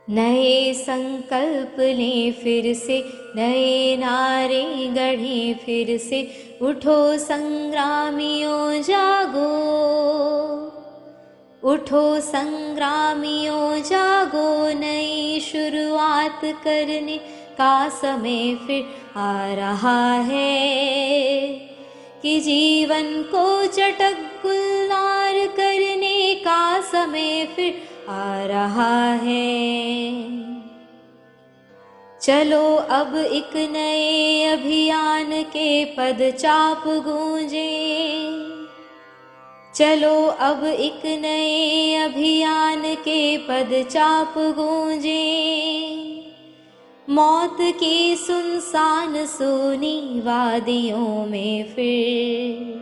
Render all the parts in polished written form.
नए संकल्प लें फिर से, नए नारे गढ़ें फिर से। उठो संग्रामियों जागो, उठो संग्रामियों जागो। नई शुरुआत करने का समय फिर आ रहा है, कि जीवन को चटक गुलजार करने का समय फिर आ रहा है। चलो अब एक नए अभियान के पदचाप गूंजे, चलो अब एक नए अभियान के पदचाप गूंजे। मौत की सुनसान सूनी वादियों में फिर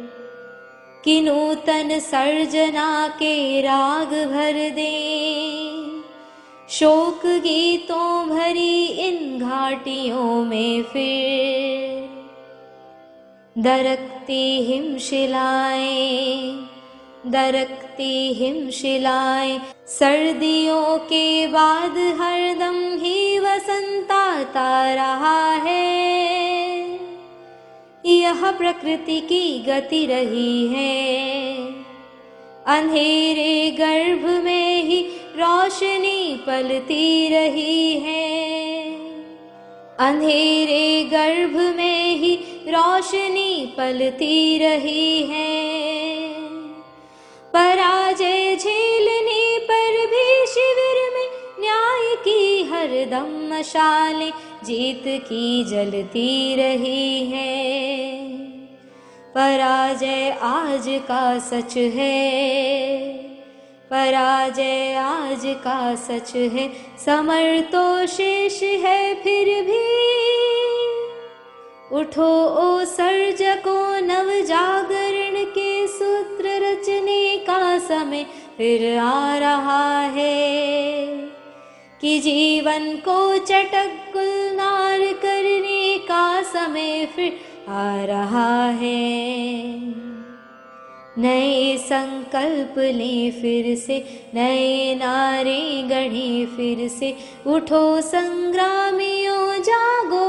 कि नूतन सर्जना के राग भर दें। शोक गीतों भरी इन घाटियों में फिर दरकती हिमशिलाएं, दरकती हिमशिलाएं। सर्दियों के बाद हरदम ही वसंत आता रहा है। यह प्रकृति की गति रही है, अंधेरे गर्भ में ही रोशनी पलती रही है। अंधेरे गर्भ में ही रोशनी पलती रही है। पराजय झेलने पर भी शिविर में न्याय की हरदम मशालें जीत की जलती रही है। पराजय आज का सच है, पराजय आज का सच है। समर तो शेष है फिर भी, उठो ओ सर्जकों, नव जागरण के सूत्र रचने का समय फिर आ रहा है, कि जीवन को चटक गुलजार करने का समय फिर आ रहा है। नए संकल्प लें फिर से, नए नारे गढ़ें फिर से। उठो संग्रामियों जागो,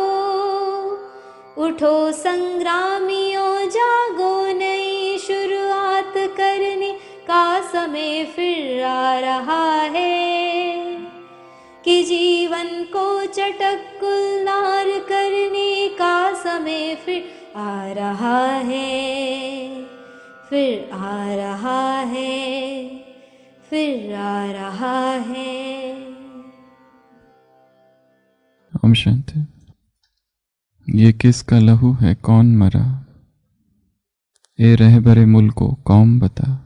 उठो संग्रामियों जागो। नई शुरुआत करने का समय फिर आ रहा है, कि जीवन को चटक गुलजार करने का समय फिर आ रहा है, फिर आ रहा है, फिर आ रहा है। ओम शांति। ये किसका लहू है, कौन मरा? ए रहबरे मुल्क को कौम बता।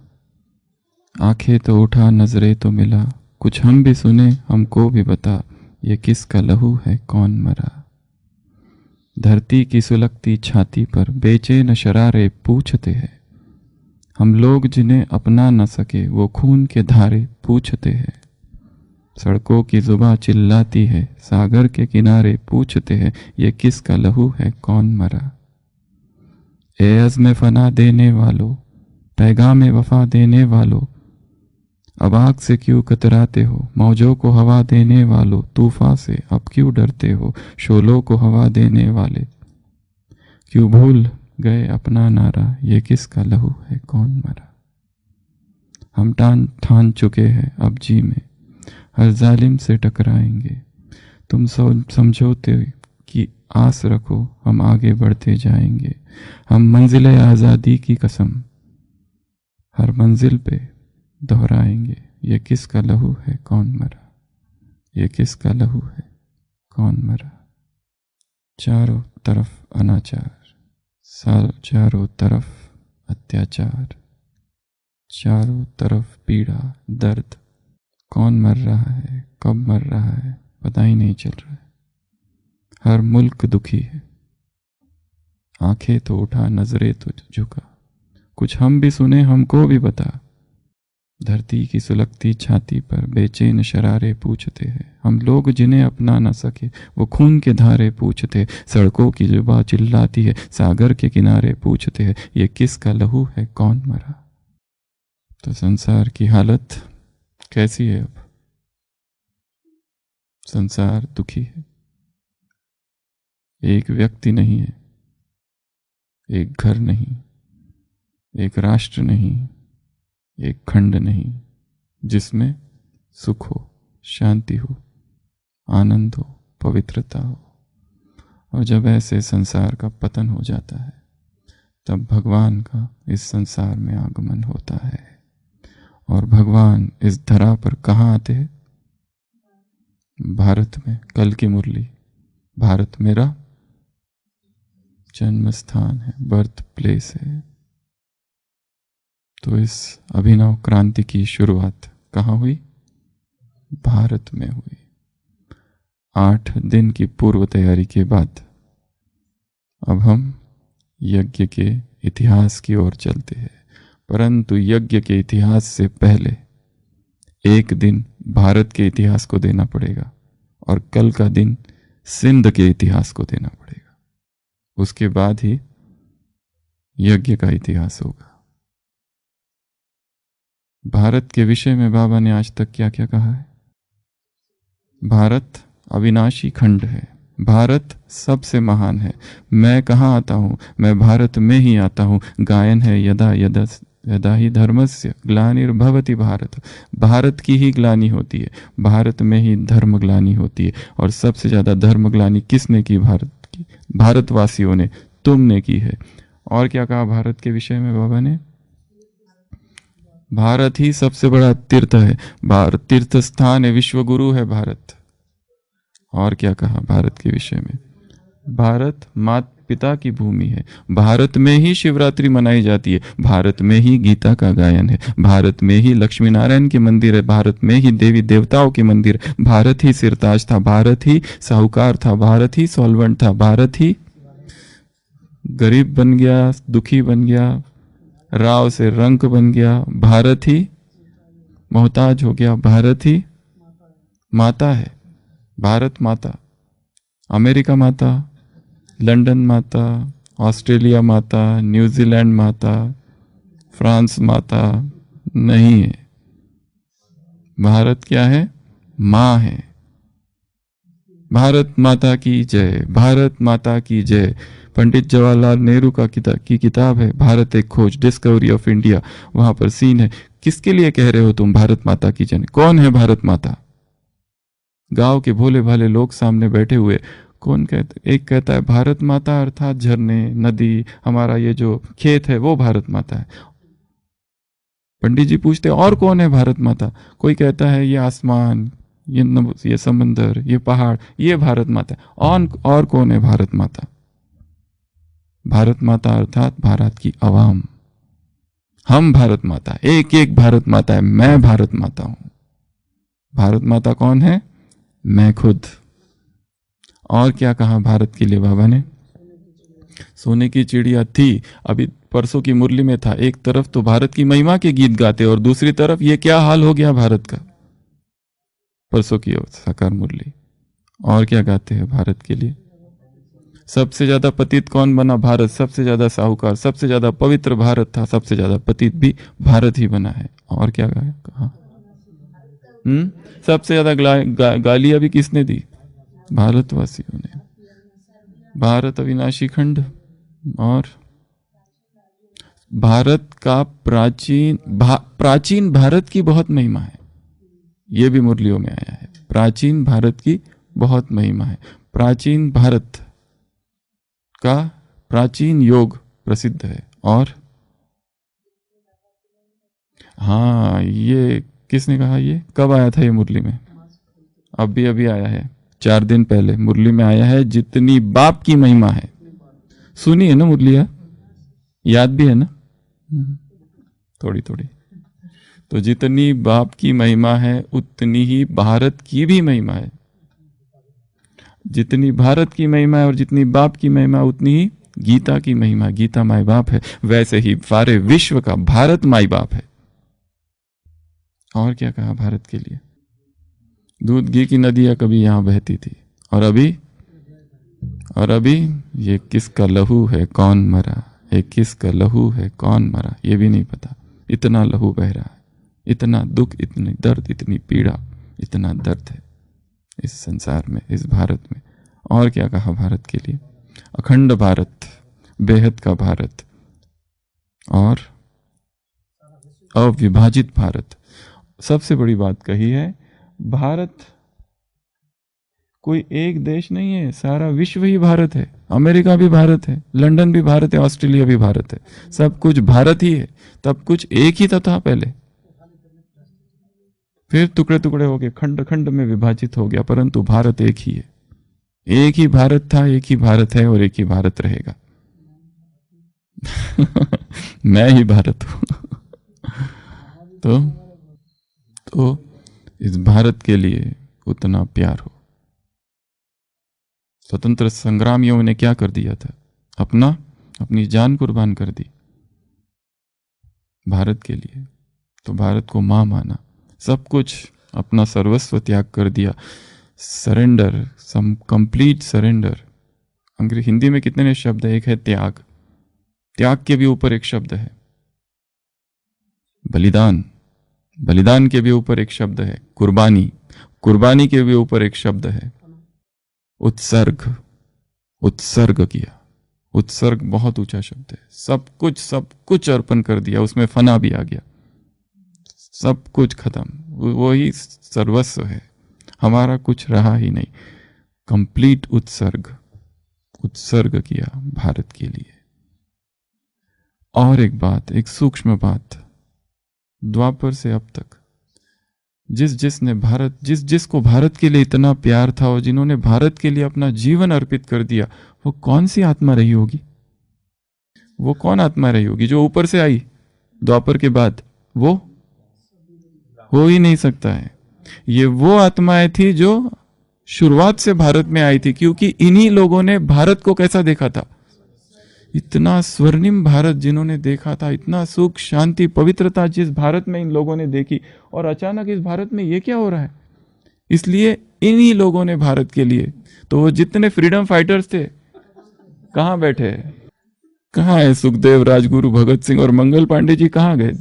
आंखें तो उठा, नजरें तो मिला, कुछ हम भी सुने, हमको भी बता। ये किसका लहू है, कौन मरा? धरती की सुलगती छाती पर बेचैन शरारे पूछते हैं। हम लोग जिन्हें अपना न सके, वो खून के धारे पूछते हैं। सड़कों की जुबां चिल्लाती है, सागर के किनारे पूछते हैं। ये किसका लहू है, कौन मरा? ए अज़्म फना देने वालों, पैगाम वफा देने वालों, अब आग से क्यों कतराते हो? मौजों को हवा देने वालों, तूफान से अब क्यों डरते हो? शोलों को हवा देने वाले क्यों भूल गए अपना नारा? ये किसका लहू है, कौन मरा? हम ठान चुके हैं अब जी में, हर जालिम से टकराएंगे। तुम समझौते की आस रखो, हम आगे बढ़ते जाएंगे। हम मंजिल आज़ादी की कसम हर मंजिल पे दोहराएंगे। ये किसका लहू है, कौन मरा? ये किसका लहू है, कौन मरा? चारों तरफ अनाचार, चारों तरफ अत्याचार, चारों तरफ पीड़ा, दर्द। कौन मर रहा है, कब मर रहा है, पता ही नहीं चल रहा है। हर मुल्क दुखी है। आंखें तो उठा, नजरें तो झुका, कुछ हम भी सुने, हमको भी बता। धरती की सुलगती छाती पर बेचैन शरारे पूछते हैं। हम लोग जिन्हें अपना न सके, वो खून के धारे पूछते। सड़कों की जुबां चिल्लाती है, सागर के किनारे पूछते हैं। ये किसका लहू है, कौन मरा? तो संसार की हालत कैसी है अब? संसार दुखी है। एक व्यक्ति नहीं है, एक घर नहीं, एक राष्ट्र नहीं, एक खंड नहीं जिसमें सुख हो, शांति हो, आनंद हो, पवित्रता हो। और जब ऐसे संसार का पतन हो जाता है तब भगवान का इस संसार में आगमन होता है। और भगवान इस धरा पर कहाँ आते हैं? भारत में। कल की मुरली, भारत मेरा जन्म स्थान है, बर्थ प्लेस है। तो इस अभिनव क्रांति की शुरुआत कहाँ हुई? भारत में हुई। 8 दिन की पूर्व तैयारी के बाद अब हम यज्ञ के इतिहास की ओर चलते हैं। परंतु यज्ञ के इतिहास से पहले एक दिन भारत के इतिहास को देना पड़ेगा और कल का दिन सिंध के इतिहास को देना पड़ेगा। उसके बाद ही यज्ञ का इतिहास होगा। भारत के विषय में बाबा ने आज तक क्या क्या कहा है? भारत अविनाशी खंड है, भारत सबसे महान है। मैं कहाँ आता हूँ? मैं भारत में ही आता हूँ। गायन है यदा यदा यदा ही धर्मस्य ग्लानिर्भवति भारत। भारत की ही ग्लानि होती है, भारत में ही धर्म ग्लानि होती है। और सबसे ज्यादा धर्म ग्लानि किसने की? भारत की, भारतवासियों ने, तुमने की है। और क्या कहा भारत के विषय में बाबा ने? भारत ही सबसे बड़ा तीर्थ है, भारत तीर्थ स्थान है, विश्व गुरु है भारत। और क्या कहा भारत के विषय में? भारत माता पिता की भूमि है, भारत में ही शिवरात्रि मनाई जाती है, भारत में ही गीता का गायन है, भारत में ही लक्ष्मी नारायण के मंदिर है, भारत में ही देवी देवताओं के मंदिर, भारत ही सिरताज था, भारत ही साहूकार था, भारत ही सॉल्वेंट था, भारत ही गरीब बन गया, दुखी बन गया, राव से रंक बन गया, भारत ही मोहताज हो गया, भारत ही माता है, भारत माता, अमेरिका माता, लंदन माता, ऑस्ट्रेलिया माता, न्यूजीलैंड माता, फ्रांस माता नहीं है। भारत क्या है? माँ है। भारत माता की जय, भारत माता की जय। पंडित जवाहरलाल नेहरू की किताब है भारत एक खोज, डिस्कवरी ऑफ इंडिया। वहां पर सीन है। किसके लिए कह रहे हो तुम भारत माता की जय? कौन है भारत माता? गांव के भोले भाले लोग सामने बैठे हुए, कौन कहता? एक कहता है भारत माता अर्थात झरने, नदी, हमारा ये जो खेत है वो भारत माता है। पंडित जी पूछते और कौन है भारत माता? कोई कहता है ये आसमान, ये समंदर, ये पहाड़, ये भारत माता है। और कौन है भारत माता? भारत माता अर्थात भारत की आवाम। हम भारत माता, एक एक भारत माता है। मैं भारत माता हूं। भारत माता कौन है? मैं खुद। और क्या कहा भारत के लिए बाबा ने? सोने की चिड़िया थी। अभी परसों की मुरली में था, एक तरफ तो भारत की महिमा के गीत गाते और दूसरी तरफ ये क्या हाल हो गया भारत का। परसों की साकार मुरली। और क्या गाते हैं भारत के लिए? सबसे ज्यादा पतित कौन बना? भारत। सबसे ज्यादा साहूकार, सबसे ज्यादा पवित्र भारत था, सबसे ज्यादा पतित भी भारत ही बना है। और क्या कहा? सबसे ज्यादा गालियां भी किसने दी? भारतवासियों ने। भारत अविनाशी खंड। और भारत का प्राचीन भारत की बहुत महिमा है। यह भी मुरलियों में आया है। प्राचीन भारत की बहुत महिमा है। प्राचीन भारत का प्राचीन योग प्रसिद्ध है। और हाँ, ये किसने कहा? ये कब आया था? ये मुरली में अभी आया है, 4 दिन पहले मुरली में आया है। जितनी बाप की महिमा है, सुनी है ना मुरलिया? याद भी है ना? थोड़ी थोड़ी। तो जितनी बाप की महिमा है उतनी ही भारत की भी महिमा है। जितनी भारत की महिमा है और जितनी बाप की महिमा उतनी ही गीता की महिमा। गीता माई बाप है, वैसे ही सारे विश्व का भारत माई बाप है। और क्या कहा भारत के लिए? दूध घी की नदियां कभी यहां बहती थी, और अभी ये किसका लहू है कौन मरा, ये किसका लहू है कौन मरा, ये भी नहीं पता। इतना लहू बह रहा है, इतना दुख, इतनी दर्द, इतनी पीड़ा, इतना दर्द है, इस संसार में, इस भारत में। और क्या कहा भारत के लिए? अखंड भारत, बेहद का भारत और अविभाजित भारत। सबसे बड़ी बात कही है, भारत कोई एक देश नहीं है, सारा विश्व ही भारत है। अमेरिका भी भारत है, लंदन भी भारत है, ऑस्ट्रेलिया भी भारत है, सब कुछ भारत ही है। तब कुछ एक ही तो था पहले, फिर टुकड़े टुकड़े हो गए, खंड खंड में विभाजित हो गया, परंतु भारत एक ही है। एक ही भारत था, एक ही भारत है और एक ही भारत रहेगा। मैं ही भारत हूं। तो इस भारत के लिए उतना प्यार हो। स्वतंत्र संग्रामियों ने क्या कर दिया था? अपनी जान कुर्बान कर दी भारत के लिए। तो भारत को मां माना, सब कुछ अपना सर्वस्व त्याग कर दिया। Surrender, sum complete surrender. अंग्रेजी हिंदी में कितने शब्द है? एक है त्याग, त्याग के भी ऊपर एक शब्द है बलिदान, बलिदान के भी ऊपर एक शब्द है कुर्बानी, कुर्बानी के भी ऊपर एक शब्द है उत्सर्ग। उत्सर्ग किया, उत्सर्ग बहुत ऊंचा शब्द है। सब कुछ अर्पण कर दिया, उसमें फना भी आ गया, सब कुछ खत्म, वही सर्वस्व है, हमारा कुछ रहा ही नहीं। कंप्लीट उत्सर्ग, उत्सर्ग किया भारत के लिए। और एक बात, एक सूक्ष्म बात, द्वापर से अब तक जिसको भारत के लिए इतना प्यार था और जिन्होंने भारत के लिए अपना जीवन अर्पित कर दिया, वो कौन सी आत्मा रही होगी? वो कौन आत्मा रही होगी जो ऊपर से आई द्वापर के बाद? वो हो ही नहीं सकता है। ये वो आत्माएं थी जो शुरुआत से भारत में आई थी, क्योंकि इन्हीं लोगों ने भारत को कैसा देखा था? इतना स्वर्णिम भारत जिन्होंने देखा था, इतना सुख शांति पवित्रता जिस भारत में इन लोगों ने देखी, और अचानक इस भारत में ये क्या हो रहा है? इसलिए इन्हीं लोगों ने भारत के लिए, तो वो जितने फ्रीडम फाइटर्स थे कहां बैठे हैं? कहां है सुखदेव, राजगुरु, भगत सिंह और मंगल पांडे जी? कहां गए?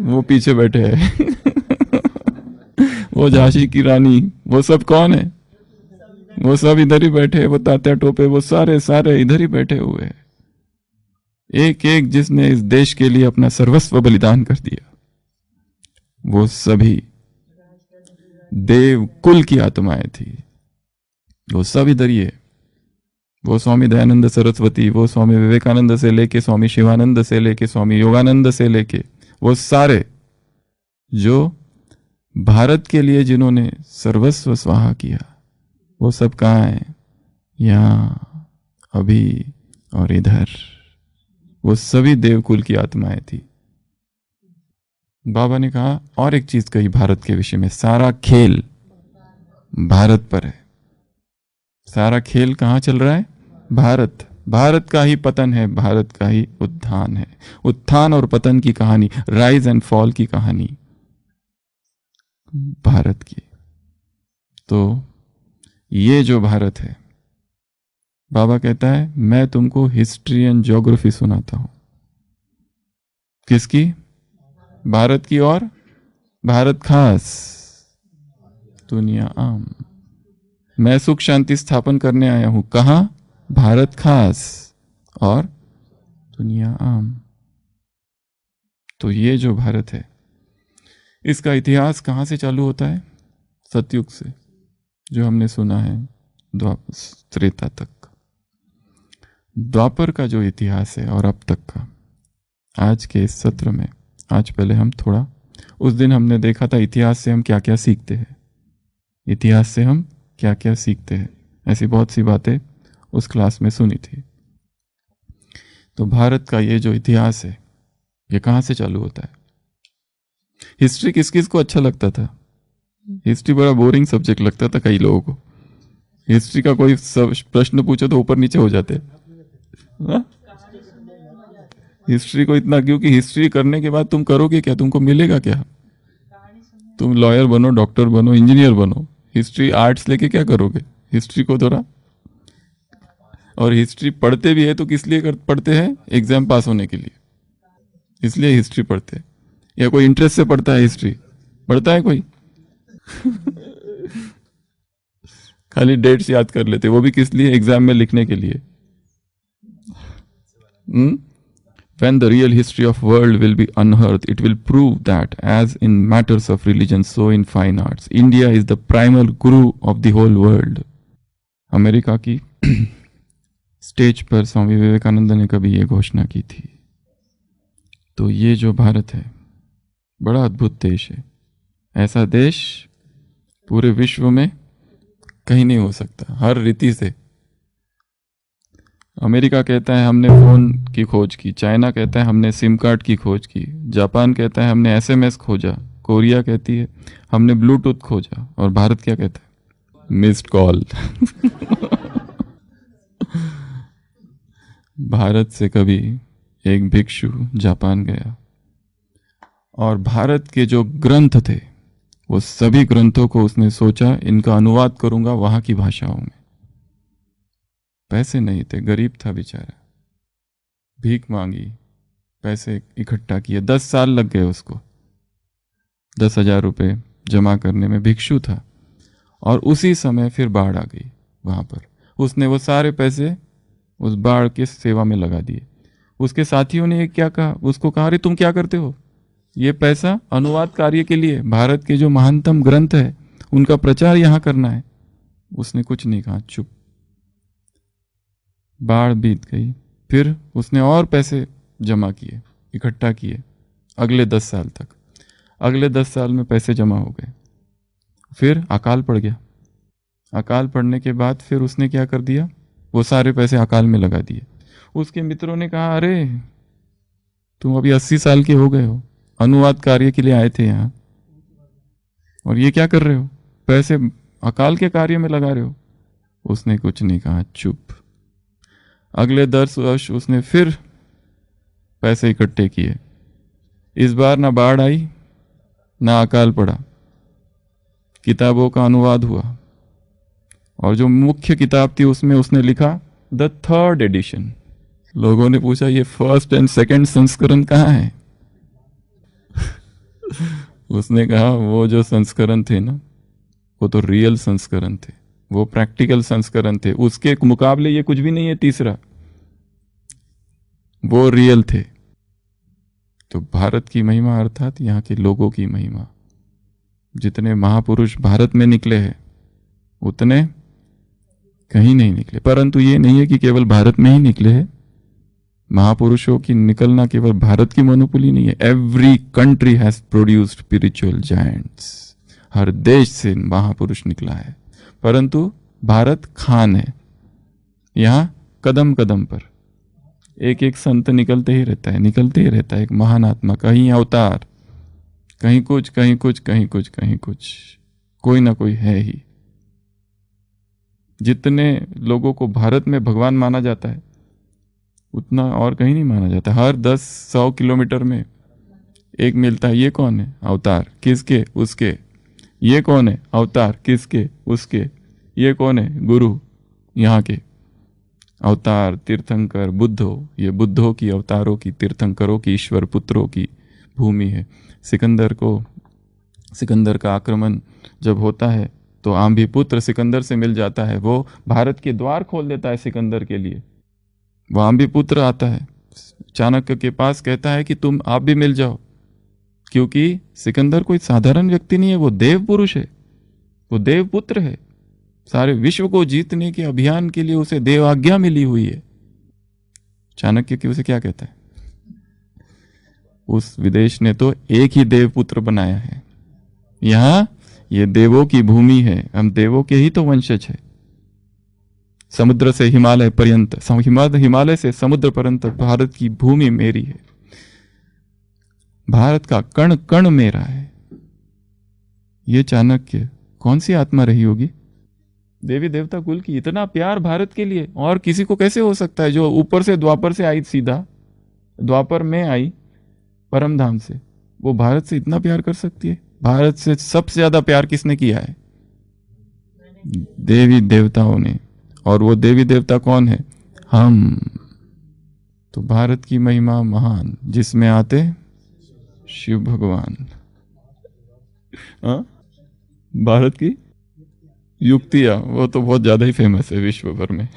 वो पीछे बैठे हैं। वो झांसी की रानी, वो सब कौन है? वो सब इधर ही बैठे, वो तात्या टोपे, वो सारे इधर ही बैठे हुए हैं। एक एक जिसने इस देश के लिए अपना सर्वस्व बलिदान कर दिया, वो सभी देव कुल की आत्माएं थी। वो सब इधर ही है। वो स्वामी दयानंद सरस्वती, वो स्वामी विवेकानंद से लेके स्वामी शिवानंद से लेके स्वामी योगानंद से लेके वो सारे जो भारत के लिए जिन्होंने सर्वस्व स्वाहा किया, वो सब कहाँ हैं? यहाँ, अभी और इधर। वो सभी देवकुल की आत्माएं थी। बाबा ने कहा और एक चीज कही भारत के विषय में, सारा खेल भारत पर है। सारा खेल कहाँ चल रहा है? भारत। भारत का ही पतन है, भारत का ही उत्थान है। उत्थान और पतन की कहानी, राइज एंड फॉल की कहानी भारत की। तो ये जो भारत है, बाबा कहता है मैं तुमको हिस्ट्री एंड ज्योग्राफी सुनाता हूं। किसकी? भारत की। और भारत खास, दुनिया आम। मैं सुख शांति स्थापन करने आया हूं। कहां? भारत खास और दुनिया आम। तो ये जो भारत है, इसका इतिहास कहां से चालू होता है? सतयुग से, जो हमने सुना है द्वापर त्रेता तक। द्वापर का जो इतिहास है और अब तक का, आज के इस सत्र में, आज पहले हम थोड़ा, उस दिन हमने देखा था इतिहास से हम क्या क्या सीखते हैं। इतिहास से हम क्या क्या सीखते हैं, ऐसी बहुत सी बातें उस क्लास में सुनी थी। तो भारत का ये जो इतिहास है, ये कहाँ से चालू होता है? हिस्ट्री किस किस को अच्छा लगता था? हिस्ट्री बड़ा बोरिंग सब्जेक्ट लगता था कई लोगों को। हिस्ट्री का कोई प्रश्न पूछो तो ऊपर नीचे हो जाते। हिस्ट्री को इतना, क्योंकि हिस्ट्री करने के बाद तुम करोगे क्या? तुमको मिलेगा क्या? तुम लॉयर बनो, डॉक्टर बनो, इंजीनियर बनो। हिस्ट्री आर्ट्स लेके क्या करोगे? हिस्ट्री को थोड़ा। और हिस्ट्री पढ़ते भी है तो किस लिए पढ़ते हैं? एग्जाम पास होने के लिए, इसलिए हिस्ट्री पढ़ते हैं। या कोई इंटरेस्ट से पढ़ता है हिस्ट्री? पढ़ता है कोई? खाली डेट्स याद कर लेते, वो भी किस लिए? एग्जाम में लिखने के लिए। When the real history of world will be unearthed, it will prove that as in matters of religion, so in fine arts, India is the primal guru of the whole world. America की stage पर स्वामी विवेकानंद ने कभी ये घोषणा की थी। तो ये जो भारत है बड़ा अद्भुत देश है। ऐसा देश पूरे विश्व में कहीं नहीं हो सकता, हर रीति से। अमेरिका कहता है हमने फ़ोन की खोज की, चाइना कहता है हमने सिम कार्ड की खोज की, जापान कहता है हमने एसएमएस खोजा, कोरिया कहती है हमने ब्लूटूथ खोजा, और भारत क्या कहता है? Missed call. भारत से कभी एक भिक्षु जापान गया और भारत के जो ग्रंथ थे वो सभी ग्रंथों को उसने सोचा इनका अनुवाद करूंगा वहां की भाषाओं में। पैसे नहीं थे, गरीब था बेचारा, भीख मांगी, पैसे इकट्ठा किए, 10 साल लग गए उसको 10,000 रुपये जमा करने में। भिक्षु था और उसी समय फिर बाढ़ आ गई वहाँ पर। उसने वो सारे पैसे उस बाढ़ के सेवा में लगा दिए। उसके साथियों ने क्या कहा, उसको कहा अरे तुम क्या करते हो, ये पैसा अनुवाद कार्य के लिए, भारत के जो महानतम ग्रंथ है उनका प्रचार यहाँ करना है। उसने कुछ नहीं कहा, चुप। बाढ़ बीत गई, फिर उसने और पैसे जमा किए, इकट्ठा किए अगले 10 साल तक। अगले 10 साल में पैसे जमा हो गए, फिर अकाल पड़ गया। अकाल पड़ने के बाद फिर उसने क्या कर दिया, वो सारे पैसे अकाल में लगा दिए। उसके मित्रों ने कहा अरे तुम अभी 80 साल के हो गए हो, अनुवाद कार्य के लिए आए थे यहाँ, और ये क्या कर रहे हो, पैसे अकाल के कार्य में लगा रहे हो। उसने कुछ नहीं कहा, चुप। अगले 10 वर्ष उसने फिर पैसे इकट्ठे किए। इस बार ना बाढ़ आई ना अकाल पड़ा, किताबों का अनुवाद हुआ, और जो मुख्य किताब थी उसमें उसने लिखा द 3rd एडिशन। लोगों ने पूछा ये 1st और 2nd संस्करण कहाँ है? उसने कहा वो जो संस्करण थे ना वो तो रियल संस्करण थे, वो प्रैक्टिकल संस्करण थे, उसके मुकाबले ये कुछ भी नहीं है तीसरा, वो रियल थे। तो भारत की महिमा अर्थात यहाँ के लोगों की महिमा। जितने महापुरुष भारत में निकले हैं उतने कहीं नहीं निकले। परंतु ये नहीं है कि केवल भारत में ही निकले हैं। महापुरुषों की निकलना केवल भारत की मोनोपोली नहीं है। Every country has produced spiritual giants. हर देश से महापुरुष निकला है, परंतु भारत खान है। यहाँ कदम कदम पर एक एक संत निकलते ही रहता है, निकलते ही रहता है। एक महान आत्मा, कहीं अवतार, कहीं कुछ, कहीं कुछ, कहीं कुछ, कहीं कुछ, कोई ना कोई है ही। जितने लोगों को भारत में भगवान माना जाता है उतना और कहीं नहीं माना जाता। हर 10-100 किलोमीटर में एक मिलता है। ये कौन है? अवतार। किसके? उसके। ये कौन है? अवतार। किसके? उसके। ये कौन है? गुरु। यहाँ के अवतार, तीर्थंकर, बुद्धो। ये बुद्धों की, अवतारों की, तीर्थंकरों की, ईश्वर पुत्रों की भूमि है। सिकंदर का आक्रमण जब होता है तो आंभी पुत्र सिकंदर से मिल जाता है। वो भारत के द्वार खोल देता है सिकंदर के लिए। वो आंभी पुत्र आता है, चाणक्य के पास, कहता है कि आप भी मिल जाओ, क्योंकि सिकंदर कोई साधारण व्यक्ति नहीं है, वो देव पुरुष है, वो देव पुत्र है। सारे विश्व को जीतने के अभियान के लिए उसे देव आज्ञा मिली हुई है। चाणक्य की उसे क्या कहता है? उस विदेश ने तो एक ही देव पुत्र बनाया है। यहां ये देवों की भूमि है, हम देवों के ही तो वंशज है। समुद्र से हिमालय पर्यंत, हिमालय से समुद्र पर्यंत भारत की भूमि मेरी है। भारत का कण कण मेरा है। ये चाणक्य कौन सी आत्मा रही होगी? देवी देवता कुल की इतना प्यार भारत के लिए और किसी को कैसे हो सकता है? जो ऊपर से द्वापर से आई, सीधा द्वापर में आई परम धाम से, वो भारत से इतना प्यार कर सकती है? भारत से सबसे ज्यादा प्यार किसने किया है? देवी देवताओं ने। और वो देवी देवता कौन है? हम। तो भारत की महिमा महान, जिसमें आते शिव भगवान। भारत की युक्तियाँ, वो तो बहुत ज़्यादा ही फेमस है विश्व भर में।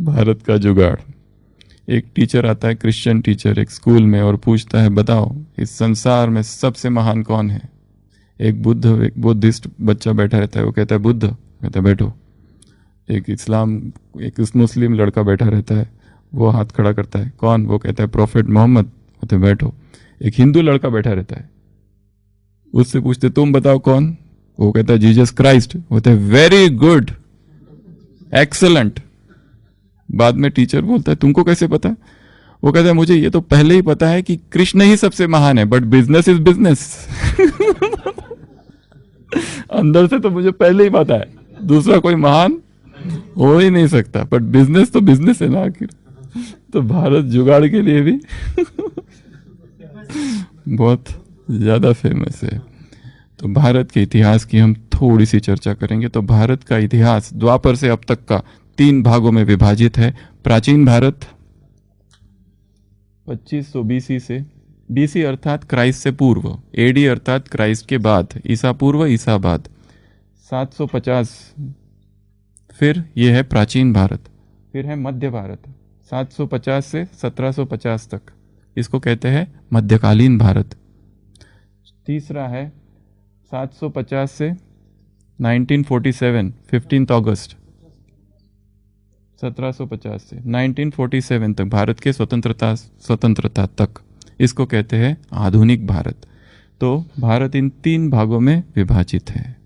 भारत का जुगाड़। एक टीचर आता है, क्रिश्चियन टीचर, एक स्कूल में और पूछता है बताओ इस संसार में सबसे महान कौन है। एक बुद्धिस्ट बच्चा बैठा रहता है, वो कहता है बुद्ध, कहता है बैठो। एक मुस्लिम लड़का बैठा रहता है, वो हाथ खड़ा करता है, कौन, वो कहता है प्रॉफेट मोहम्मद, कहते हैं बैठो। एक हिंदू लड़का बैठा रहता है, उससे पूछते तुम बताओ कौन, वो कहता है जीसस क्राइस्ट, होते हैं वेरी गुड, एक्सलेंट। बाद में टीचर बोलता है तुमको कैसे पता, वो कहता है मुझे ये तो पहले ही पता है कि कृष्ण ही सबसे महान है, बट बिजनेस इज बिजनेस। अंदर से तो मुझे पहले ही पता है दूसरा कोई महान हो ही नहीं सकता, बट बिजनेस तो बिजनेस है ना आखिर। तो भारत जुगाड़ के लिए भी बहुत ज्यादा फेमस है। तो भारत के इतिहास की हम थोड़ी सी चर्चा करेंगे। तो भारत का इतिहास द्वापर से अब तक का 3 भागों में विभाजित है। प्राचीन भारत 2500 बीसी से, बीसी अर्थात क्राइस्ट से पूर्व, एडी अर्थात क्राइस्ट के बाद, ईसा पूर्व ईसा बाद 750, फिर यह है प्राचीन भारत, फिर है मध्य भारत 750 से 1750 तक, इसको कहते हैं मध्यकालीन भारत। तीसरा है 750 से 1947, 15 अगस्त 1750 से 1947 तक, भारत के स्वतंत्रता तक, इसको कहते हैं आधुनिक भारत। तो भारत इन 3 भागों में विभाजित है।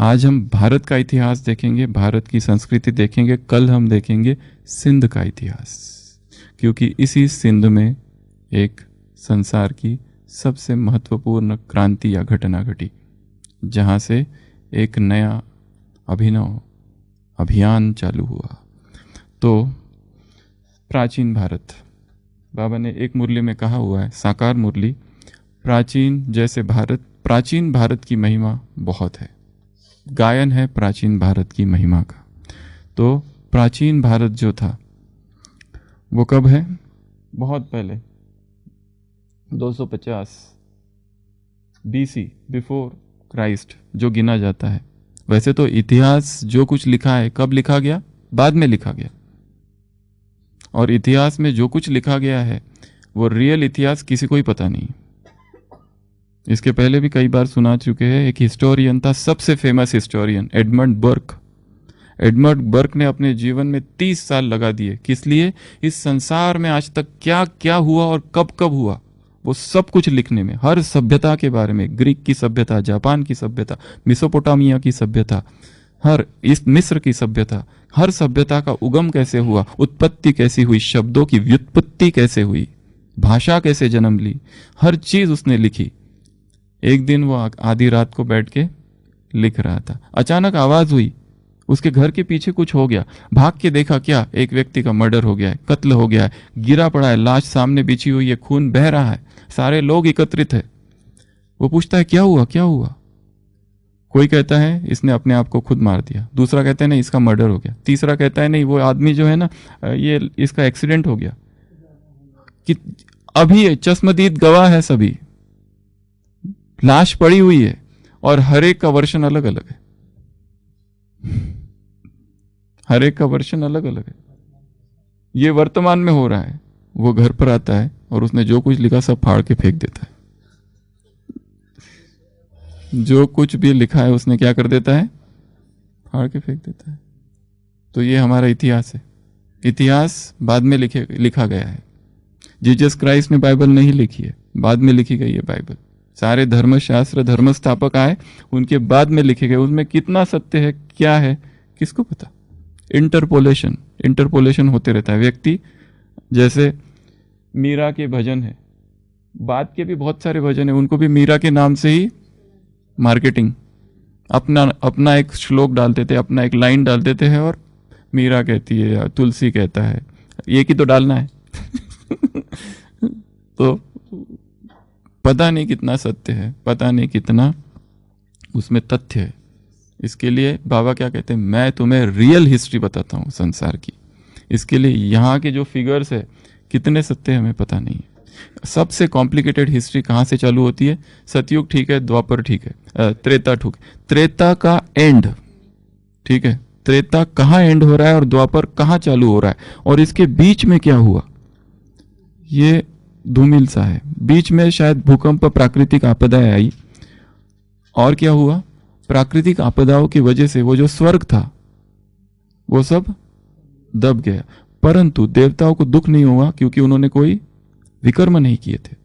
आज हम भारत का इतिहास देखेंगे, भारत की संस्कृति देखेंगे। कल हम देखेंगे सिंध का इतिहास, क्योंकि इसी सिंध में एक संसार की सबसे महत्वपूर्ण क्रांति या घटना घटी, जहाँ से एक नया अभिनव अभियान चालू हुआ। तो प्राचीन भारत, बाबा ने एक मुरली में कहा हुआ है, साकार मुरली, प्राचीन भारत की महिमा बहुत है। गायन है प्राचीन भारत की महिमा का। तो प्राचीन भारत जो था वो कब है, बहुत पहले 250 बीसी, बिफोर क्राइस्ट जो गिना जाता है। वैसे तो इतिहास जो कुछ लिखा है कब लिखा गया, बाद में लिखा गया, और इतिहास में जो कुछ लिखा गया है वो रियल इतिहास किसी को ही पता नहीं। इसके पहले भी कई बार सुना चुके हैं। एक हिस्टोरियन था, सबसे famous historian, Edmund Burke. Edmund Burke ने अपने जीवन में 30 साल लगा दिए, किस लिए, इस संसार में आज तक क्या क्या हुआ और कब कब हुआ वो सब कुछ लिखने में। हर सभ्यता के बारे में, ग्रीक की सभ्यता, जापान की सभ्यता, मेसोपोटामिया की सभ्यता, हर इस मिस्र की सभ्यता, हर सभ्यता का उगम कैसे हुआ, उत्पत्ति कैसी हुई, शब्दों की व्युत्पत्ति कैसे हुई, भाषा कैसे जन्म ली, हर चीज उसने लिखी। एक दिन वो आधी रात को बैठ के लिख रहा था, अचानक आवाज हुई, उसके घर के पीछे कुछ हो गया। भाग के देखा, क्या, एक व्यक्ति का मर्डर हो गया है, कत्ल हो गया है, गिरा पड़ा है, लाश सामने बिछी हुई है, खून बह रहा है, सारे लोग एकत्रित है। वो पूछता है क्या हुआ क्या हुआ। कोई कहता है इसने अपने आप को खुद मार दिया, दूसरा कहता है नहीं इसका मर्डर हो गया, तीसरा कहता है नहीं वो आदमी जो है ना ये इसका एक्सीडेंट हो गया। कि अभी चश्मदीद गवाह है, सभी लाश पड़ी हुई है और हर एक का वर्षन अलग अलग है, हर एक का वर्षन अलग अलग है। ये वर्तमान में हो रहा है। वो घर पर आता है और उसने जो कुछ लिखा सब फाड़ के फेंक देता है। जो कुछ भी लिखा है उसने क्या कर देता है, फाड़ के फेंक देता है। तो ये हमारा इतिहास है। इतिहास बाद में लिखा गया है। जीसस क्राइस्ट ने बाइबल नहीं लिखी है, बाद में लिखी गई है बाइबल। सारे धर्मशास्त्र, धर्म स्थापक आए उनके बाद में लिखे गए। उनमें कितना सत्य है, क्या है, किसको पता। इंटरपोलेशन होते रहता है। व्यक्ति, जैसे मीरा के भजन है, बाद के भी बहुत सारे भजन है, उनको भी मीरा के नाम से ही मार्केटिंग, अपना एक श्लोक डालते थे, अपना एक लाइन डालते थे, और मीरा कहती है या तुलसी कहता है, एक ही तो डालना है। तो पता नहीं कितना सत्य है, पता नहीं कितना उसमें तथ्य है। इसके लिए बाबा क्या कहते हैं, मैं तुम्हें रियल हिस्ट्री बताता हूँ संसार की। इसके लिए यहाँ के जो फिगर्स है कितने सत्य हमें पता नहीं है। सबसे कॉम्प्लिकेटेड हिस्ट्री कहाँ से चालू होती है? सतयुग ठीक है, द्वापर ठीक है, त्रेता ठीक है, त्रेता का एंड ठीक है, त्रेता कहाँ एंड हो रहा है और द्वापर कहाँ चालू हो रहा है, और इसके बीच में क्या हुआ ये धूमिल सा है। बीच में शायद भूकंप, प्राकृतिक आपदाएं आई, और क्या हुआ, प्राकृतिक आपदाओं की वजह से वो जो स्वर्ग था वो सब दब गया, परंतु देवताओं को दुख नहीं हुआ क्योंकि उन्होंने कोई विकर्म नहीं किए थे,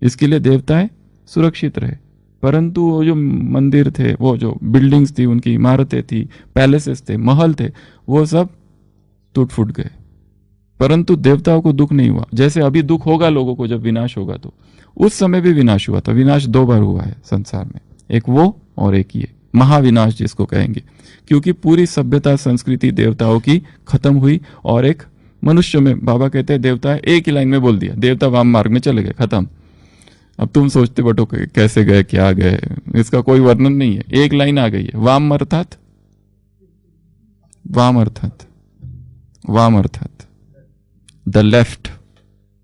इसके लिए देवताएं सुरक्षित रहे। परंतु वो जो मंदिर थे, वो जो बिल्डिंग्स थी, उनकी इमारतें थी, पैलेसेस थे, महल थे, वो सब टूट फूट गए, परंतु देवताओं को दुख नहीं हुआ। जैसे अभी दुख होगा लोगों को जब विनाश होगा, तो उस समय भी विनाश हुआ था। विनाश दो बार हुआ है संसार में, एक वो और एक ये महाविनाश जिसको कहेंगे, क्योंकि पूरी सभ्यता संस्कृति देवताओं की खत्म हुई और एक मनुष्य में, बाबा कहते हैं देवता एक ही लाइन में बोल दिया, देवता वाम मार्ग में चले गए, खत्म। अब तुम सोचते बटो कैसे गए, क्या गए, इसका कोई वर्णन नहीं है, एक लाइन आ गई है, वाम अर्थात वाम अर्थात वाम अर्थात द लेफ्ट,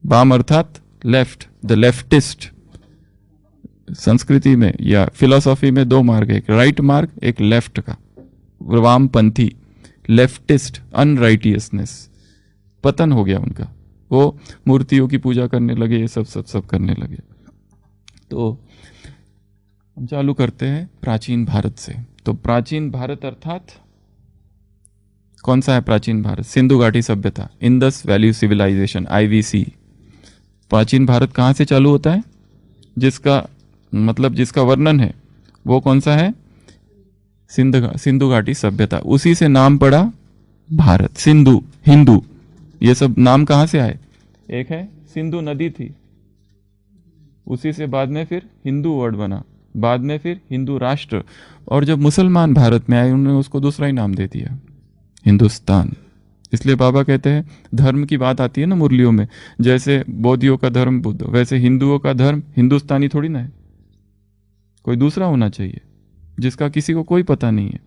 वाम अर्थात लेफ्ट, द लेफ्टिस्ट। संस्कृति में या फिलॉसफी में दो मार्ग है, एक राइट मार्ग, एक लेफ्ट का, वामपंथी, लेफ्टिस्ट, अनराइटियसनेस, पतन हो गया उनका, वो मूर्तियों की पूजा करने लगे, ये सब करने लगे। तो हम चालू करते हैं प्राचीन भारत से। तो प्राचीन भारत अर्थात कौन सा है प्राचीन भारत? सिंधु घाटी सभ्यता, इंडस वैली सिविलाइजेशन, IVC। प्राचीन भारत कहाँ से चालू होता है? जिसका मतलब जिसका वर्णन है वो कौन सा है? सिंधु घाटी सभ्यता, उसी से नाम पड़ा भारत। सिंधु, हिंदू, ये सब नाम कहाँ से आए? एक है सिंधु नदी थी, उसी से बाद में फिर हिंदू वर्ड बना, बाद में फिर हिंदू राष्ट्र, और जब मुसलमान भारत में आए उन्होंने उसको दूसरा ही नाम दे दिया, हिंदुस्तान। इसलिए बाबा कहते हैं धर्म की बात आती है ना मुरलियों में, जैसे बौद्धियों का धर्म बुद्ध, वैसे हिंदुओं का धर्म हिंदुस्तानी थोड़ी ना है, कोई दूसरा होना चाहिए जिसका किसी को कोई पता नहीं है।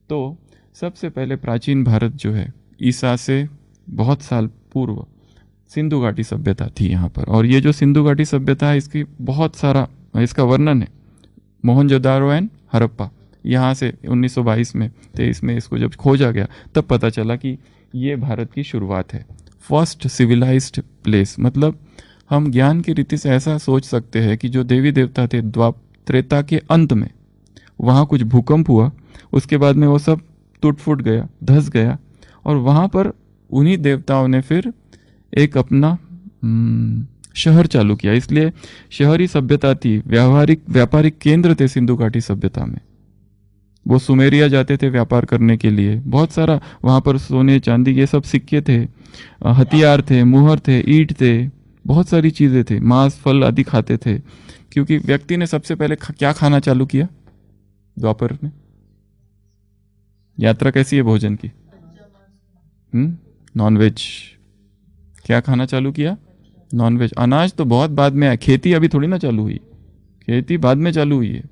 तो सबसे पहले प्राचीन भारत जो है, ईसा से बहुत साल पूर्व सिंधु घाटी सभ्यता थी यहाँ पर। और ये जो सिंधु घाटी सभ्यता है, इसकी बहुत सारा इसका वर्णन है, मोहनजोदारो एंड हड़प्पा। यहाँ से 1922 में 23 में इसको जब खोजा गया तब पता चला कि ये भारत की शुरुआत है, फर्स्ट सिविलाइज्ड प्लेस। मतलब हम ज्ञान की रीति से ऐसा सोच सकते हैं कि जो देवी देवता थे त्रेता के अंत में वहाँ कुछ भूकंप हुआ, उसके बाद में वो सब टूट फूट गया, धस गया, और वहाँ पर उन्हीं देवताओं ने फिर एक अपना शहर चालू किया। इसलिए शहरी सभ्यता थी, व्यापारिक केंद्र थे सिंधु घाटी सभ्यता में। वो सुमेरिया जाते थे व्यापार करने के लिए, बहुत सारा वहाँ पर सोने चांदी ये सब सिक्के थे, हथियार थे, मुहर थे, ईंट थे, बहुत सारी चीज़ें थे, मांस फल आदि खाते थे। क्योंकि व्यक्ति ने सबसे पहले क्या खाना चालू किया? द्वापर में। यात्रा कैसी है भोजन की? नॉनवेज। क्या खाना चालू किया? नॉनवेज। अनाज तो बहुत बाद में आया, खेती अभी थोड़ी ना चालू हुई, खेती बाद में चालू हुई है।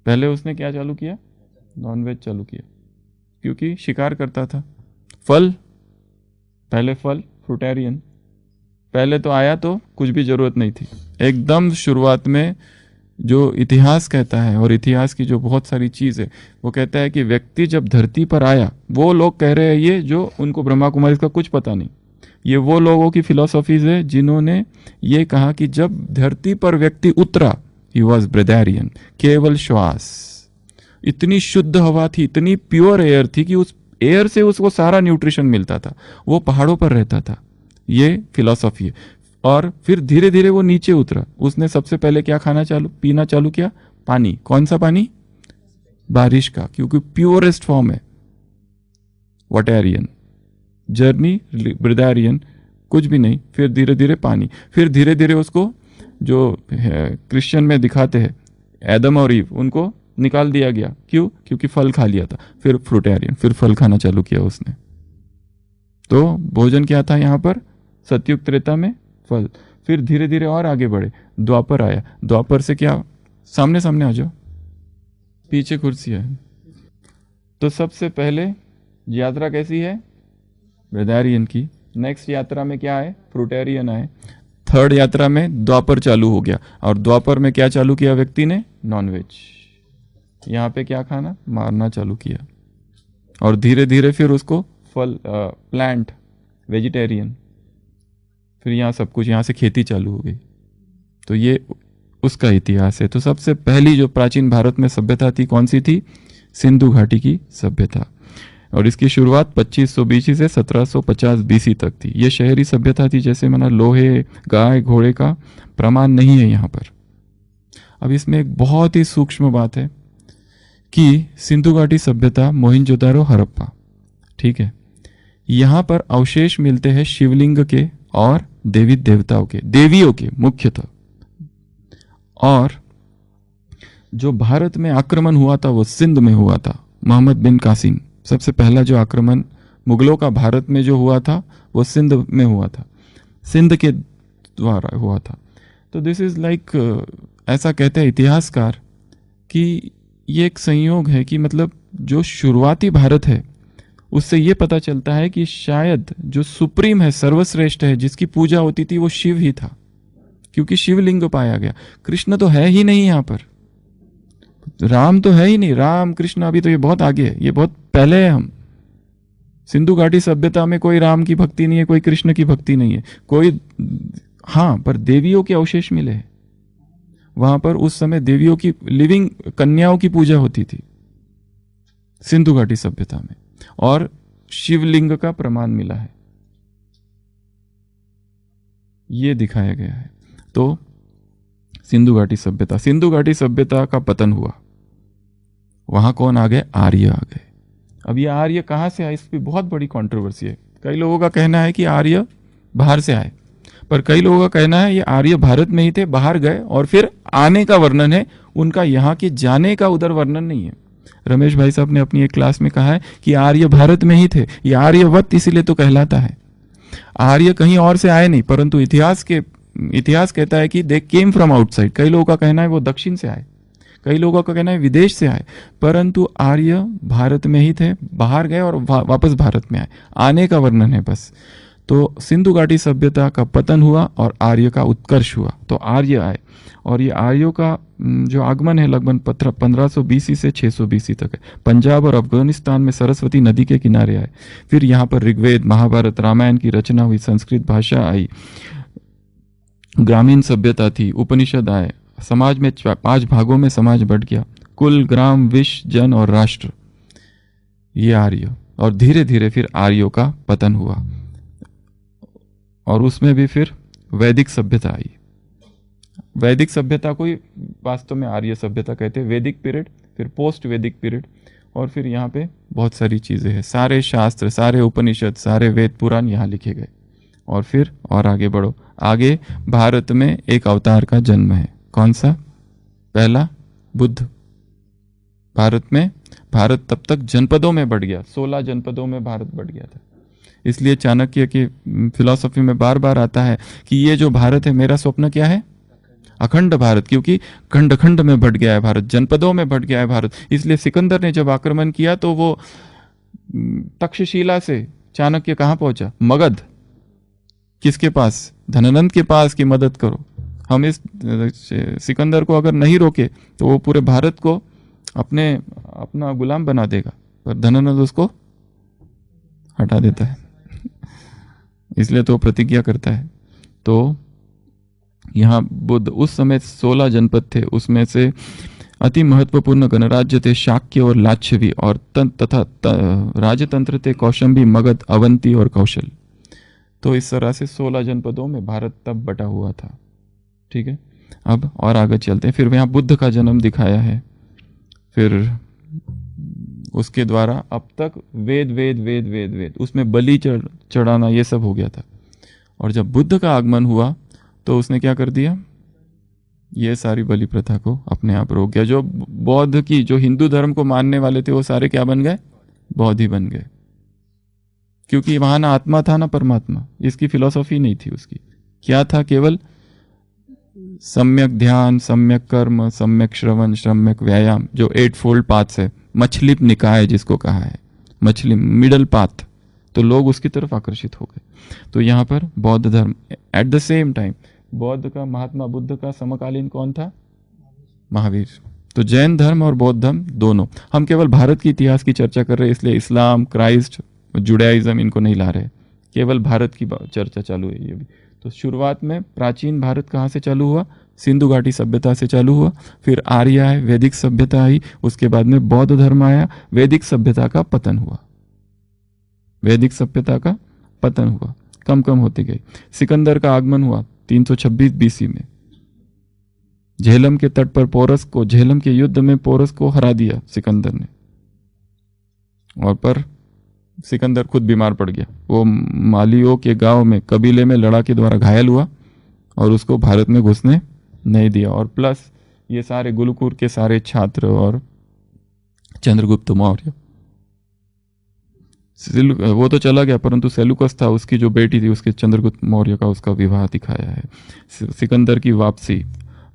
पहले उसने क्या चालू किया? नॉनवेज चालू किया, क्योंकि शिकार करता था। फल, पहले फल, फ्रूटेरियन। पहले तो आया तो कुछ भी जरूरत नहीं थी, एकदम शुरुआत में जो इतिहास कहता है, और इतिहास की जो बहुत सारी चीज़ है वो कहता है कि व्यक्ति जब धरती पर आया, वो लोग कह रहे हैं ये जो उनको ब्रह्मा कुमारी का कुछ पता नहीं, ये वो लोगों की फिलॉसफीज है जिन्होंने ये कहा कि जब धरती पर व्यक्ति उतरा, ही वॉज ब्रेदारियन, केवल श्वास, इतनी शुद्ध हवा थी, इतनी प्योर एयर थी कि उस एयर से उसको सारा न्यूट्रिशन मिलता था, वो पहाड़ों पर रहता था। ये फिलॉसफी है। और फिर धीरे धीरे वो नीचे उतरा, उसने सबसे पहले क्या पीना चालू किया? पानी। कौन सा पानी? बारिश का, क्योंकि प्योरेस्ट फॉर्म है। वाटेरियन जर्नी, ब्रिदारियन कुछ भी नहीं, फिर धीरे धीरे पानी, फिर धीरे धीरे उसको जो क्रिश्चियन में दिखाते हैं एडम और ईव, उनको निकाल दिया गया। क्यों? क्योंकि फल खा लिया था। फिर फ्रूटेरियन, फिर फल खाना चालू किया उसने। तो भोजन क्या था यहाँ पर? सतयुग त्रेता में फल। फिर धीरे धीरे और आगे बढ़े, द्वापर आया। द्वापर से क्या? सामने सामने आ जाओ, पीछे कुर्सी है। तो सबसे पहले यात्रा कैसी है? ब्रेदारियन की। नेक्स्ट यात्रा में क्या है? फ्रूटेरियन आए। थर्ड यात्रा में द्वापर चालू हो गया, और द्वापर में क्या चालू किया व्यक्ति ने? नॉनवेज। यहाँ पे क्या खाना? मारना चालू किया, और धीरे धीरे फिर उसको फल प्लांट वेजिटेरियन, फिर यहाँ सब कुछ, यहाँ से खेती चालू हो गई। तो ये उसका इतिहास है। तो सबसे पहली जो प्राचीन भारत में सभ्यता थी कौन सी थी? सिंधु घाटी की सभ्यता, और इसकी शुरुआत 2500 बीसी से 1750 बीसी तक थी। ये शहरी सभ्यता थी, जैसे माना लोहे, गाय, घोड़े का प्रमाण नहीं है यहाँ पर। अब इसमें एक बहुत ही सूक्ष्म बात है कि सिंधु घाटी सभ्यता, मोहिंजोदारो, हड़प्पा, ठीक है, यहाँ पर अवशेष मिलते हैं शिवलिंग के और देवी देवताओं के, देवियों के मुख्यतः। और जो भारत में आक्रमण हुआ था वो सिंध में हुआ था। मोहम्मद बिन कासिम, सबसे पहला जो आक्रमण मुगलों का भारत में जो हुआ था वो सिंध में हुआ था, सिंध के द्वारा हुआ था। तो दिस इज लाइक, ऐसा कहते हैं इतिहासकार कि ये एक संयोग है कि मतलब जो शुरुआती भारत है उससे ये पता चलता है कि शायद जो सुप्रीम है, सर्वश्रेष्ठ है, जिसकी पूजा होती थी वो शिव ही था, क्योंकि शिवलिंग पाया गया। कृष्ण तो है ही नहीं यहाँ पर, राम तो है ही नहीं, राम कृष्ण अभी तो ये बहुत आगे है, ये बहुत पहले है। हम सिंधु घाटी सभ्यता में कोई राम की भक्ति नहीं है, कोई कृष्ण की भक्ति नहीं है, कोई, हाँ, पर देवियों के अवशेष मिले हैं वहां पर। उस समय देवियों की, लिविंग कन्याओं की पूजा होती थी सिंधु घाटी सभ्यता में, और शिवलिंग का प्रमाण मिला है, ये दिखाया गया है। तो सिंधु घाटी सभ्यता, सिंधु घाटी सभ्यता का पतन हुआ, वहां कौन आ गए? आर्य आ गए। अब ये आर्य कहां से आए, इस पर बहुत बड़ी कंट्रोवर्सी है। कई लोगों का कहना है कि आर्य बाहर से आए, पर कई लोगों का कहना है ये आर्य भारत में ही थे, बाहर गए और फिर आने का वर्णन है, उनका यहाँ के जाने का उधर वर्णन नहीं है। रमेश भाई साहब ने अपनी एक क्लास में कहा है कि आर्य भारत में ही थे, ये आर्यवत इसीलिए तो कहलाता है। आर्य कहीं और से आए नहीं, परंतु इतिहास कहता है कि दे केम फ्रॉम आउटसाइड। कई लोगों का कहना है वो दक्षिण से आए, कई लोगों का कहना है विदेश से आए, परंतु आर्य भारत में ही थे, बाहर गए और वापस भारत में आए, आने का वर्णन है बस। तो सिंधु घाटी सभ्यता का पतन हुआ और आर्य का उत्कर्ष हुआ, तो आर्य आए, और ये आर्यों का जो आगमन है लगभग 1500 बीसी से 600 बीसी तक है। पंजाब और अफगानिस्तान में सरस्वती नदी के किनारे आए, फिर यहाँ पर ऋग्वेद, महाभारत, रामायण की रचना हुई, संस्कृत भाषा आई, ग्रामीण सभ्यता थी, उपनिषद आए, समाज में 5 भागों में समाज बट गया, कुल, ग्राम, विश्व, जन और राष्ट्र, ये आर्य। और धीरे धीरे फिर आर्यों का पतन हुआ, और उसमें भी फिर वैदिक सभ्यता आई। वैदिक सभ्यता को ही वास्तव में आर्य सभ्यता कहते हैं। वैदिक पीरियड, फिर पोस्ट वैदिक पीरियड, और फिर यहाँ पे बहुत सारी चीज़ें हैं, सारे शास्त्र, सारे उपनिषद, सारे वेद पुराण यहाँ लिखे गए। और फिर और आगे बढ़ो, आगे भारत में एक अवतार का जन्म है, कौन सा? पहला बुद्ध। भारत तब तक जनपदों में बढ़ गया, 16 जनपदों में भारत बढ़ गया था। इसलिए चाणक्य की फिलॉसफी में बार बार आता है कि ये जो भारत है, मेरा स्वप्न क्या है? अखंड भारत, क्योंकि खंड खंड में बढ़ गया है भारत, जनपदों में बढ़ गया है भारत। इसलिए सिकंदर ने जब आक्रमण किया तो वो तक्षशिला से चाणक्य कहाँ पहुंचा? मगध। किसके पास? धनानंद के पास, की मदद करो, हम इस सिकंदर को अगर नहीं रोके तो वो पूरे भारत को अपना गुलाम बना देगा, पर धनानंद उसको हटा देता है इसलिए तो प्रतिज्ञा करता है। तो यहाँ बुद्ध, उस समय 16 जनपद थे, उसमें से अति महत्वपूर्ण गणराज्य थे शाक्य और लाच्छवी, और तथा राजतंत्र थे कौशंबी, मगध, अवंती और कौशल। तो इस तरह से 16 जनपदों में भारत तब बटा हुआ था। ठीक है, अब और आगे चलते हैं। फिर यहाँ बुद्ध का जन्म दिखाया है, फिर उसके द्वारा अब तक वेद उसमें बलि चढ़ाना ये सब हो गया था। और जब बुद्ध का आगमन हुआ तो उसने क्या कर दिया? ये सारी बलि प्रथा को अपने आप रोक गया। जो बौद्ध की, जो हिंदू धर्म को मानने वाले थे, वो सारे क्या बन गए? बौद्ध ही बन गए, क्योंकि वहां ना आत्मा था ना परमात्मा। इसकी फिलॉसफी नहीं थी उसकी। क्या था? केवल सम्यक ध्यान, सम्यक कर्म, सम्यक श्रवण, सम्यक व्यायाम, जो 8 फोल्ड पाथ्स है, मछली निकाय जिसको कहा है, मछली मिडल पाथ, तो लोग उसकी तरफ आकर्षित हो गए। तो यहाँ पर बौद्ध धर्म, एट द सेम टाइम बौद्ध का, महात्मा बुद्ध का समकालीन कौन था? महावीर। तो जैन धर्म और बौद्ध धर्म दोनों, हम केवल भारत के इतिहास की चर्चा कर रहे हैं, इसलिए इस्लाम, क्राइस्ट, जुडाइज्म इनको नहीं ला रहे, केवल भारत की चर्चा चालू है ये भी। तो शुरुआत में प्राचीन भारत कहाँ से चालू हुआ? सिंधु घाटी सभ्यता से चालू हुआ, फिर आर्य आए, वैदिक सभ्यता आई, उसके बाद में बौद्ध धर्म आया, वैदिक सभ्यता का पतन हुआ, वैदिक सभ्यता का पतन हुआ, कम कम होती गई। सिकंदर का आगमन हुआ 326 बीसी में, झेलम के तट पर पोरस को, झेलम के युद्ध में पोरस को हरा दिया सिकंदर ने, और पर सिकंदर खुद बीमार पड़ गया, वो मालियों के गांव में कबीले में लड़ा के द्वारा घायल हुआ और उसको भारत में घुसने नहीं दिया। और प्लस ये सारे गुरुकुल के सारे छात्र और चंद्रगुप्त मौर्य, वो तो चला गया, परंतु सेलुकस था, उसकी जो बेटी थी उसके चंद्रगुप्त मौर्य का उसका विवाह दिखाया है। सिकंदर की वापसी,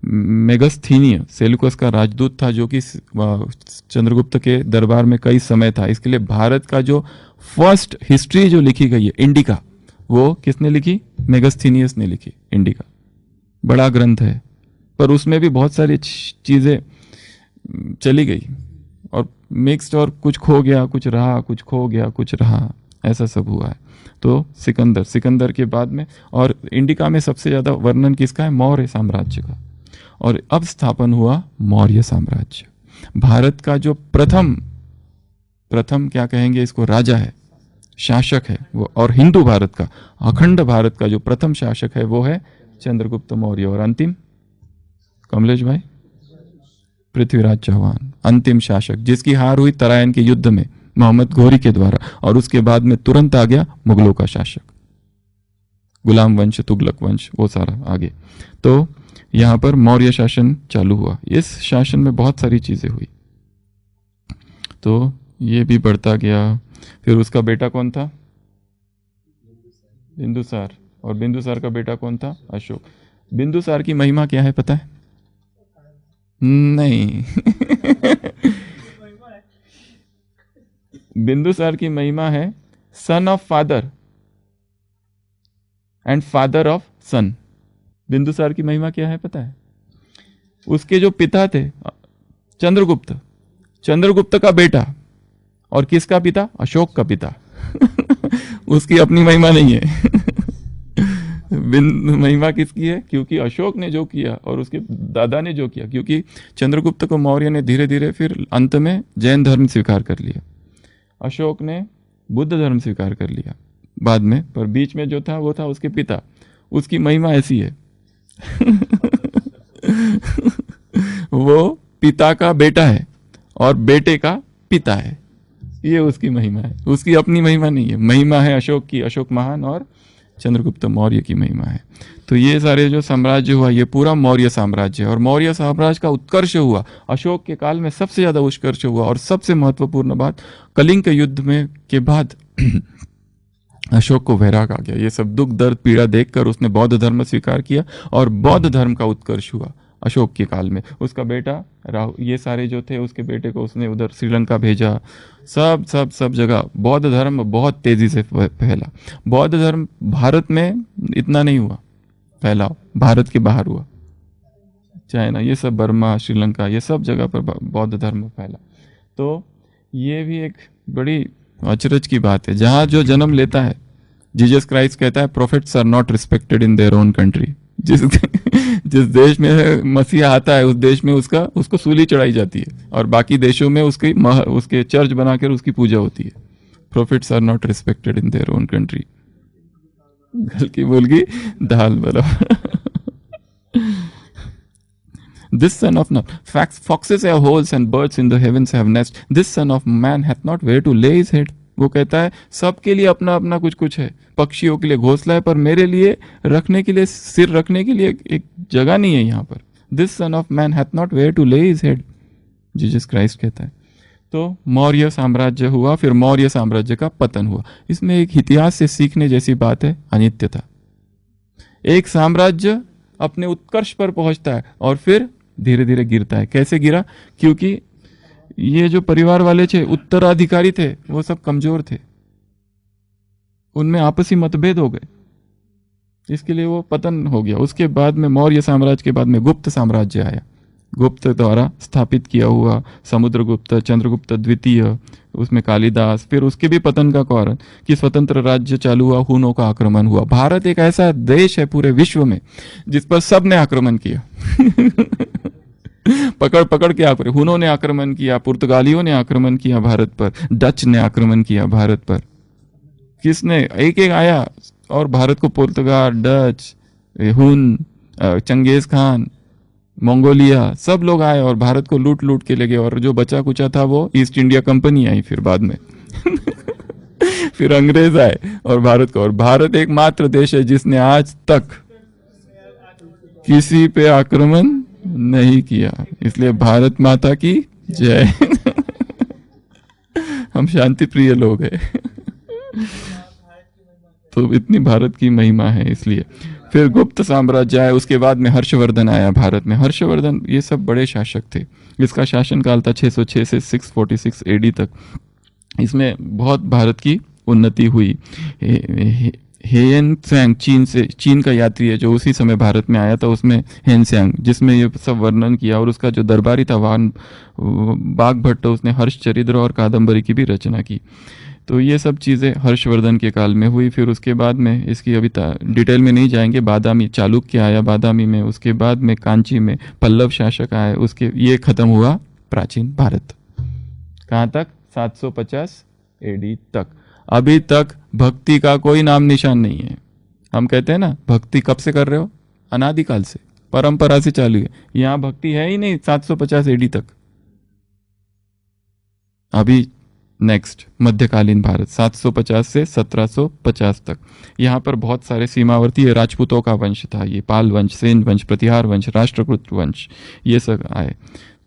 मेगस्थीनिय सेलुकस का राजदूत था जो कि चंद्रगुप्त के दरबार में कई समय था, इसके लिए भारत का जो फर्स्ट हिस्ट्री जो लिखी गई है इंडिका, वो किसने लिखी? मेगस्थीनियस ने लिखी। इंडिका बड़ा ग्रंथ है, पर उसमें भी बहुत सारी चीजें चली गई और मिक्स्ड, और कुछ खो गया, कुछ रहा, कुछ खो गया, कुछ रहा, ऐसा सब हुआ है। तो सिकंदर के बाद में, और इंडिका में सबसे ज्यादा वर्णन किसका है? मौर्य साम्राज्य का। और अब स्थापन हुआ मौर्य साम्राज्य। भारत का जो प्रथम क्या कहेंगे इसको, राजा है, शासक है वो, और हिंदू भारत का, अखंड भारत का जो प्रथम शासक है वो है चंद्रगुप्त मौर्य। और अंतिम, कमलेश भाई, पृथ्वीराज चौहान, अंतिम शासक, जिसकी हार हुई तराइन के युद्ध में मोहम्मद घोरी के द्वारा, और उसके बाद में तुरंत आ गया मुगलों का शासक, गुलाम वंश, तुगलक वंश, वो सारा आगे। तो यहां पर मौर्य शासन चालू हुआ। इस शासन में बहुत सारी चीजें हुई, तो ये भी बढ़ता गया। फिर उसका बेटा कौन था? बिंदुसार। और बिंदुसार का बेटा कौन था? अशोक। बिंदुसार की महिमा क्या है पता है? नहीं बिंदुसार की महिमा है son of father and father of son. Bindusar की महिमा क्या है पता है? उसके जो पिता थे चंद्रगुप्त का बेटा, और किसका पिता? अशोक का पिता उसकी अपनी महिमा नहीं है महिमा किसकी है? क्योंकि अशोक ने जो किया और उसके दादा ने जो किया, क्योंकि चंद्रगुप्त को मौर्य ने धीरे धीरे फिर अंत में जैन धर्म स्वीकार कर लिया, अशोक ने बुद्ध धर्म स्वीकार कर लिया बाद में, पर बीच में जो था वो था उसके पिता। उसकी महिमा ऐसी है वो पिता का बेटा है और बेटे का पिता है, ये उसकी महिमा है, उसकी अपनी महिमा नहीं है। महिमा है अशोक की, अशोक महान, और चंद्रगुप्त मौर्य की महिमा है। तो ये सारे जो साम्राज्य हुआ ये पूरा मौर्य साम्राज्य है, और मौर्य साम्राज्य का उत्कर्ष हुआ अशोक के काल में, सबसे ज्यादा उत्कर्ष हुआ। और सबसे महत्वपूर्ण बात, कलिंग के युद्ध में के बाद अशोक को वैराग आ गया, ये सब दुख दर्द पीड़ा देखकर उसने बौद्ध धर्म स्वीकार किया, और बौद्ध धर्म का उत्कर्ष हुआ अशोक के काल में। उसका बेटा राहु, ये सारे जो थे उसके बेटे को उसने उधर श्रीलंका भेजा, सब जगह बौद्ध धर्म बहुत तेजी से फैला। बौद्ध धर्म भारत में इतना नहीं हुआ फैलाव, भारत के बाहर हुआ, चाइना, ये सब, बर्मा, श्रीलंका, ये सब जगह पर बौद्ध धर्म फैला। तो ये भी एक बड़ी अचरज की बात है। जहां जो जन्म लेता है, जीसस क्राइस्ट कहता है prophets are not respected in their own country. जिस देश में मसीहा आता है उस देश में उसको सूली चढ़ाई जाती है, और बाकी देशों में उसके चर्च बनाकर उसकी पूजा होती है। Prophets are not respected in their own country. हल्की मुल्की दाल बराबर। This son of foxes have holes and birds in the heavens have nests. This son of man hath not where to lay his head. वो कहता है सबके लिए अपना अपना कुछ कुछ है, पक्षियों के लिए घोंसला है, पर मेरे लिए रखने के लिए, सिर रखने के लिए एक जगह नहीं है यहाँ पर। This son of man hath not where to lay his head. Jesus Christ कहता है। तो मौर्य साम्राज्य हुआ, फिर मौर्य साम्राज्य का पतन हुआ। इसमें एक इतिहास से सीखने जैसी बात है, अनित्यता। एक साम्राज्य अपने उत्कर्ष पर पहुंचता है और फिर धीरे धीरे गिरता है। कैसे गिरा? क्योंकि ये जो परिवार वाले थे, उत्तराधिकारी थे, वो सब कमजोर थे, उनमें आपसी मतभेद हो गए, इसके लिए वो पतन हो गया। उसके बाद में मौर्य साम्राज्य के बाद में गुप्त साम्राज्य आया, गुप्त द्वारा स्थापित किया हुआ, समुद्रगुप्त, चंद्रगुप्त द्वितीय, उसमें कालिदास। फिर उसके भी पतन का कारण कि स्वतंत्र राज्य चालू हुआ, हुनों का आक्रमण हुआ। भारत एक ऐसा देश है पूरे विश्व में जिस पर सब ने आक्रमण किया पकड़ पकड़ के आक्रमण, हुनों ने आक्रमण किया, पुर्तगालियों ने आक्रमण किया भारत पर, डच ने आक्रमण किया भारत पर। किसने? एक एक आया और भारत को, पुर्तगाल, डच, हुन, चंगेज खान, मंगोलिया, सब लोग आए और भारत को लूट लूट के ले गए। और जो बचा कुचा था वो ईस्ट इंडिया कंपनी आई फिर बाद में फिर अंग्रेज आए और भारत को, और भारत एकमात्र देश है जिसने आज तक किसी पे आक्रमण नहीं किया। इसलिए भारत माता की जय हम शांति प्रिय लोग हैं तो इतनी भारत की महिमा है इसलिए। फिर गुप्त साम्राज्य आया, उसके बाद में हर्षवर्धन आया भारत में। हर्षवर्धन, ये सब बड़े शासक थे। इसका शासनकाल था 606 से 646 एडी तक। इसमें बहुत भारत की उन्नति हुई। हेन त्सांग, चीन का यात्री है जो उसी समय भारत में आया था, उसमें हेन त्सांग, जिसमें ये सब वर्णन किया। और उसका जो दरबारी था वान बाघभट्ट, उसने हर्षचरित्र और कादम्बरी की भी रचना की। तो ये सब चीज़ें हर्षवर्धन के काल में हुई। फिर उसके बाद में, इसकी अभी डिटेल में नहीं जाएंगे, बादामी, चालुक्य आया बादामी में, उसके बाद में कांची में पल्लव शासक आए, उसके ये खत्म हुआ प्राचीन भारत। कहाँ तक? 750 एडी तक। अभी तक भक्ति का कोई नाम निशान नहीं है। हम कहते हैं ना, भक्ति कब से कर रहे हो? अनादिकाल से, परंपरा से चालू है। यहाँ भक्ति है ही नहीं 750 एडी तक। अभी नेक्स्ट मध्यकालीन भारत 750 से 1750 तक। यहाँ पर बहुत सारे सीमावर्ती राजपूतों का वंश था। ये पाल वंश, सेन वंश, प्रतिहार वंश, राष्ट्रकूट वंश, ये सब आए।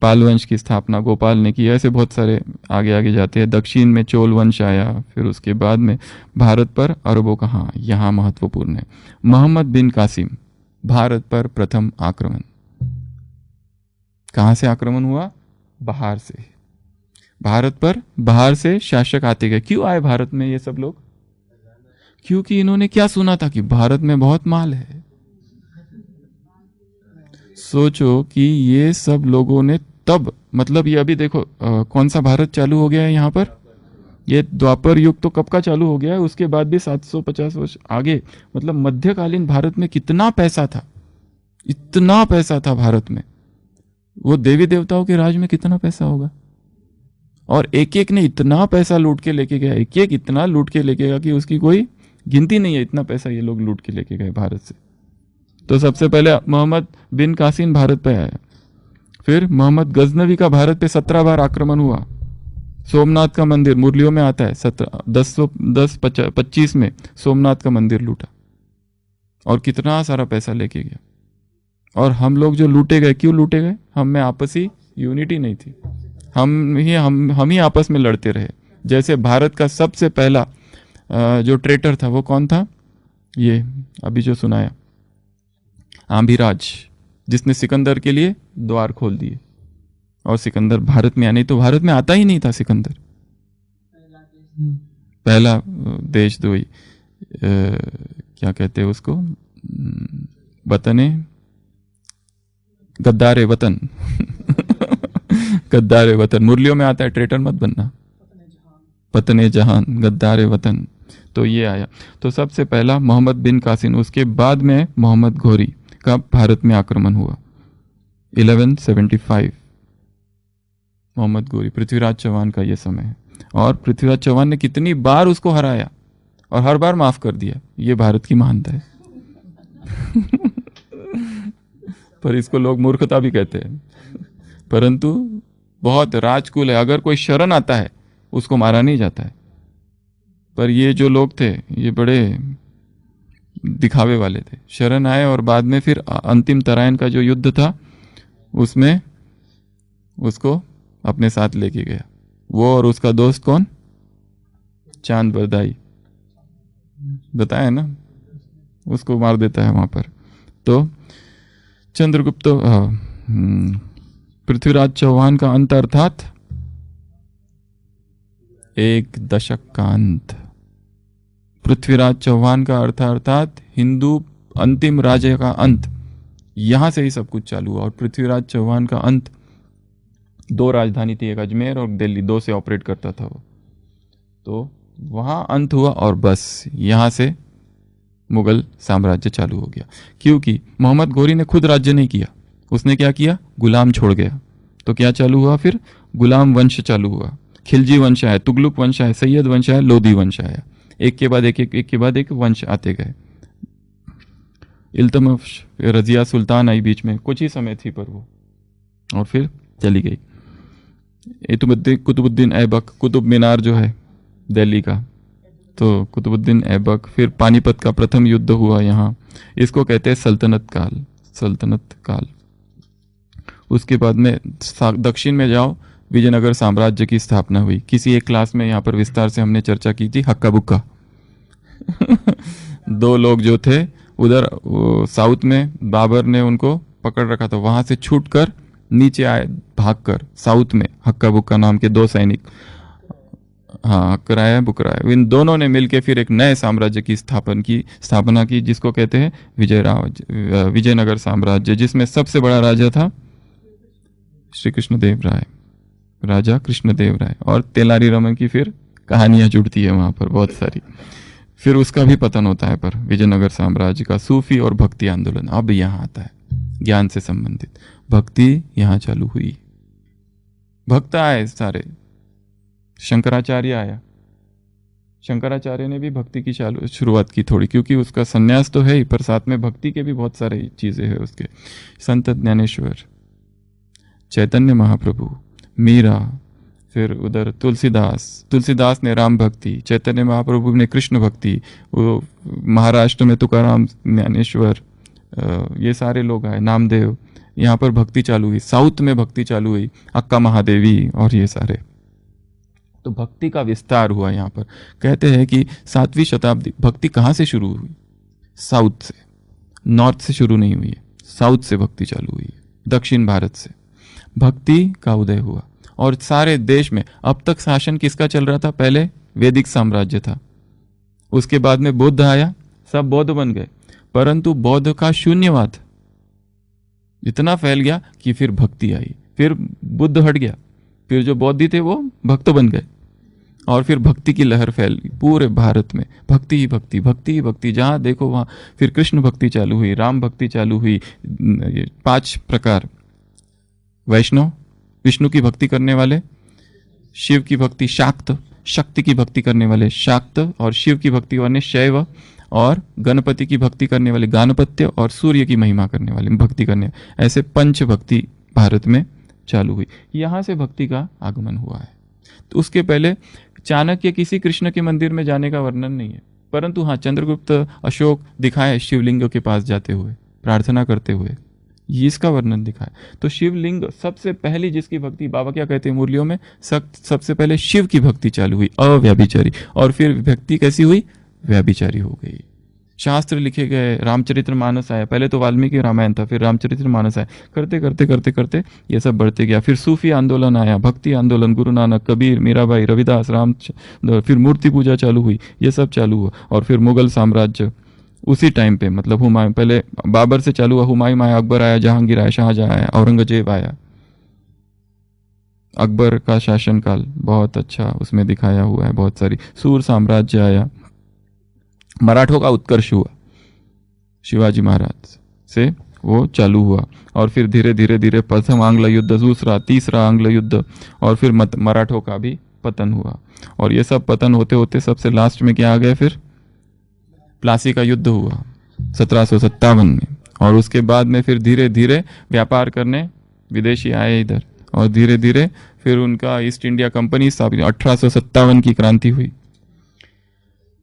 पाल वंश की स्थापना गोपाल ने की। ऐसे बहुत सारे आगे आगे जाते हैं। दक्षिण में चोल वंश आया। फिर उसके बाद में भारत पर अरबों का, हाँ यहाँ महत्वपूर्ण है, मोहम्मद बिन कासिम, भारत पर प्रथम आक्रमण। कहाँ से आक्रमण हुआ? बाहर से। भारत पर बाहर से शासक आते गए। क्यों आए भारत में ये सब लोग? क्योंकि इन्होंने क्या सुना था कि भारत में बहुत माल है। सोचो कि ये सब लोगों ने तब, मतलब ये अभी देखो कौन सा भारत चालू हो गया है यहाँ पर? ये द्वापर युग तो कब का चालू हो गया है, उसके बाद भी 750 वर्ष आगे। मतलब मध्यकालीन भारत में कितना पैसा था, इतना पैसा था भारत में। वो देवी देवताओं के राज में कितना पैसा होगा। और एक एक ने इतना पैसा लूट के लेके गया, एक एक इतना लूट के लेके गया कि उसकी कोई गिनती नहीं है। इतना पैसा ये लोग लूट के लेके गए भारत से। तो सबसे पहले मोहम्मद बिन कासिम भारत पे आया। फिर मोहम्मद गजनवी का भारत पे 17 बार आक्रमण हुआ। सोमनाथ का मंदिर मुरलियों में आता है, 1025 में सोमनाथ का मंदिर लूटा और कितना सारा पैसा लेके गया। और हम लोग जो लूटे गए, क्यों लूटे गए? हम में आपसी यूनिटी नहीं थी। हम ही आपस में लड़ते रहे। जैसे भारत का सबसे पहला जो ट्रेटर था वो कौन था? ये अभी जो सुनाया, आम्भिराज, जिसने सिकंदर के लिए द्वार खोल दिए और सिकंदर भारत में आया। नहीं तो भारत में आता ही नहीं था सिकंदर। पहला देशद्रोही, क्या कहते हैं उसको, वतने, गद्दारे वतन गद्दारे वतन मुरलियों में आता है। ट्रेटर मत बनना, वतने जहान, गद्दारे वतन। तो ये आया। तो सबसे पहला मोहम्मद बिन कासिम, उसके बाद में मोहम्मद घोरी का भारत में आक्रमण हुआ 1175। मोहम्मद घोरी, पृथ्वीराज चौहान का ये समय है। और पृथ्वीराज चौहान ने कितनी बार उसको हराया और हर बार माफ कर दिया। ये भारत की महानता है पर इसको लोग मूर्खता भी कहते हैं, परंतु बहुत राजकुल है। अगर कोई शरण आता है उसको मारा नहीं जाता है। पर ये जो लोग थे ये बड़े दिखावे वाले थे। शरण आए और बाद में फिर अंतिम तराइन का जो युद्ध था उसमें उसको अपने साथ लेके गया। वो और उसका दोस्त कौन? चांद बरदाई, बताया ना, उसको मार देता है वहां पर। तो चंद्रगुप्त, पृथ्वीराज चौहान का अंत अर्थात एक दशक का अंत। पृथ्वीराज चौहान का अर्थात हिंदू अंतिम राज्य का अंत यहाँ से ही सब कुछ चालू हुआ। और पृथ्वीराज चौहान का अंत, 2 राजधानी थी, एक अजमेर और दिल्ली, 2 से ऑपरेट करता था वो, तो वहाँ अंत हुआ और बस यहाँ से मुगल साम्राज्य चालू हो गया। क्योंकि मोहम्मद घोरी ने खुद राज्य नहीं किया, उसने क्या किया, गुलाम छोड़ गया। तो क्या चालू हुआ फिर, गुलाम वंश चालू हुआ। खिलजी वंश आया, तुगलक वंश आया, सैयद वंश आया, लोधी वंश आया, एक के बाद एक के बाद एक वंश आते गए। इल्तुतमिश, रजिया सुल्तान आई बीच में, कुछ ही समय थी पर वो, और फिर चली गई। कुतुबुद्दीन ऐबक, कुतुब मीनार जो है दिल्ली का, तो कुतुबुद्दीन ऐबक। फिर पानीपत का प्रथम युद्ध हुआ यहाँ, इसको कहते हैं सल्तनत काल, सल्तनत काल। उसके बाद में दक्षिण में जाओ, विजयनगर साम्राज्य की स्थापना हुई। किसी एक क्लास में यहाँ पर विस्तार से हमने चर्चा की थी, हक्का बुक्का। 2 लोग जो थे उधर साउथ में, बाबर ने उनको पकड़ रखा था, वहां से छूटकर नीचे आए भागकर साउथ में, हक्का बुक्का नाम के 2 सैनिक, हाँ हक्कराय बुकराय, इन दोनों ने मिलकर फिर एक नए साम्राज्य की स्थापना की, जिसको कहते हैं विजयनगर साम्राज्य, जिसमें सबसे बड़ा राजा था श्री कृष्णदेव राय, राजा कृष्णदेव राय। और तेलारी रमन की फिर कहानियां जुड़ती है वहां पर बहुत सारी। फिर उसका भी पतन होता है, पर विजयनगर साम्राज्य का सूफी और भक्ति आंदोलन अब यहाँ आता है, ज्ञान से संबंधित भक्ति यहाँ चालू हुई। भक्त आए सारे, शंकराचार्य आया, शंकराचार्य ने भी भक्ति की शुरुआत की थोड़ी, क्योंकि उसका संन्यास तो है ही, पर साथ में भक्ति के भी बहुत सारे चीजें हैं उसके। संत ज्ञानेश्वर, चैतन्य महाप्रभु, मीरा, फिर उधर तुलसीदास ने राम भक्ति, चैतन्य महाप्रभु ने कृष्ण भक्ति, वो महाराष्ट्र में तुकाराम, ज्ञानेश्वर, ये सारे लोग आए, नामदेव, यहाँ पर भक्ति चालू हुई। साउथ में भक्ति चालू हुई, अक्का महादेवी और ये सारे, तो भक्ति का विस्तार हुआ यहाँ पर। कहते हैं कि 7वीं शताब्दी भक्ति कहाँ से शुरू हुई, साउथ से, नॉर्थ से शुरू नहीं हुई है, साउथ से भक्ति चालू हुई है, दक्षिण भारत से भक्ति का उदय हुआ। और सारे देश में अब तक शासन किसका चल रहा था, पहले वैदिक साम्राज्य था, उसके बाद में बुद्ध आया, सब बौद्ध बन गए, परंतु बौद्ध का शून्यवाद इतना फैल गया कि फिर भक्ति आई, फिर बुद्ध हट गया, फिर जो बौद्धी थे वो भक्त बन गए, और फिर भक्ति की लहर फैल गई पूरे भारत में, भक्ति ही भक्ति, भक्ति ही भक्ति, जहाँ देखो वहाँ। फिर कृष्ण भक्ति चालू हुई, राम भक्ति चालू हुई, 5 प्रकार, वैष्णव, विष्णु की भक्ति करने वाले, शिव की भक्ति शाक्त, शक्ति की भक्ति करने वाले शाक्त, और शिव की भक्ति वाले शैव, और गणपति की भक्ति करने वाले गाणपत्य, और सूर्य की महिमा करने वाले भक्ति करने, ऐसे 5 भक्ति भारत में चालू हुई। यहाँ से भक्ति का आगमन हुआ है। तो उसके पहले चाणक्य किसी कृष्ण के मंदिर में जाने का वर्णन नहीं है, परंतु हाँ चंद्रगुप्त अशोक दिखाए शिवलिंग के पास जाते हुए, प्रार्थना करते हुए, ये इसका वर्णन दिखा है। तो शिवलिंग सबसे पहली जिसकी भक्ति, बाबा क्या कहते हैं मुरलियों में, सबसे पहले शिव की भक्ति चालू हुई, अव्यभिचारी, और फिर भक्ति कैसी हुई, व्यभिचारी हो गई। शास्त्र लिखे गए, रामचरितमानस आया, पहले तो वाल्मीकि रामायण था, फिर रामचरितमानस आया, करते करते करते करते ये सब बढ़ते गया। फिर सूफी आंदोलन आया, भक्ति आंदोलन, गुरु नानक, कबीर, मीराबाई, रविदास, राम, फिर मूर्ति पूजा चालू हुई, ये सब चालू हुआ। और फिर मुगल साम्राज्य उसी टाइम पे, मतलब हुमायूं, पहले बाबर से चालू हुआ, हुमायूं आया, अकबर आया, जहांगीर आया, शाहजहां आया, औरंगजेब आया। अकबर का शासनकाल बहुत अच्छा उसमें दिखाया हुआ है, बहुत सारी। सूर साम्राज्य आया, मराठों का उत्कर्ष हुआ, शिवाजी महाराज से वो चालू हुआ। और फिर धीरे धीरे धीरे प्रथम आंग्ल युद्ध, दूसरा, तीसरा आंग्ल युद्ध, और फिर मराठों का भी पतन हुआ। और ये सब पतन होते होते सबसे लास्ट में क्या आ गए, फिर प्लासी का युद्ध हुआ 1757 में। और उसके बाद में फिर धीरे धीरे व्यापार करने विदेशी आए इधर, और धीरे धीरे फिर उनका ईस्ट इंडिया कंपनी स्थापित, 1857 की क्रांति हुई।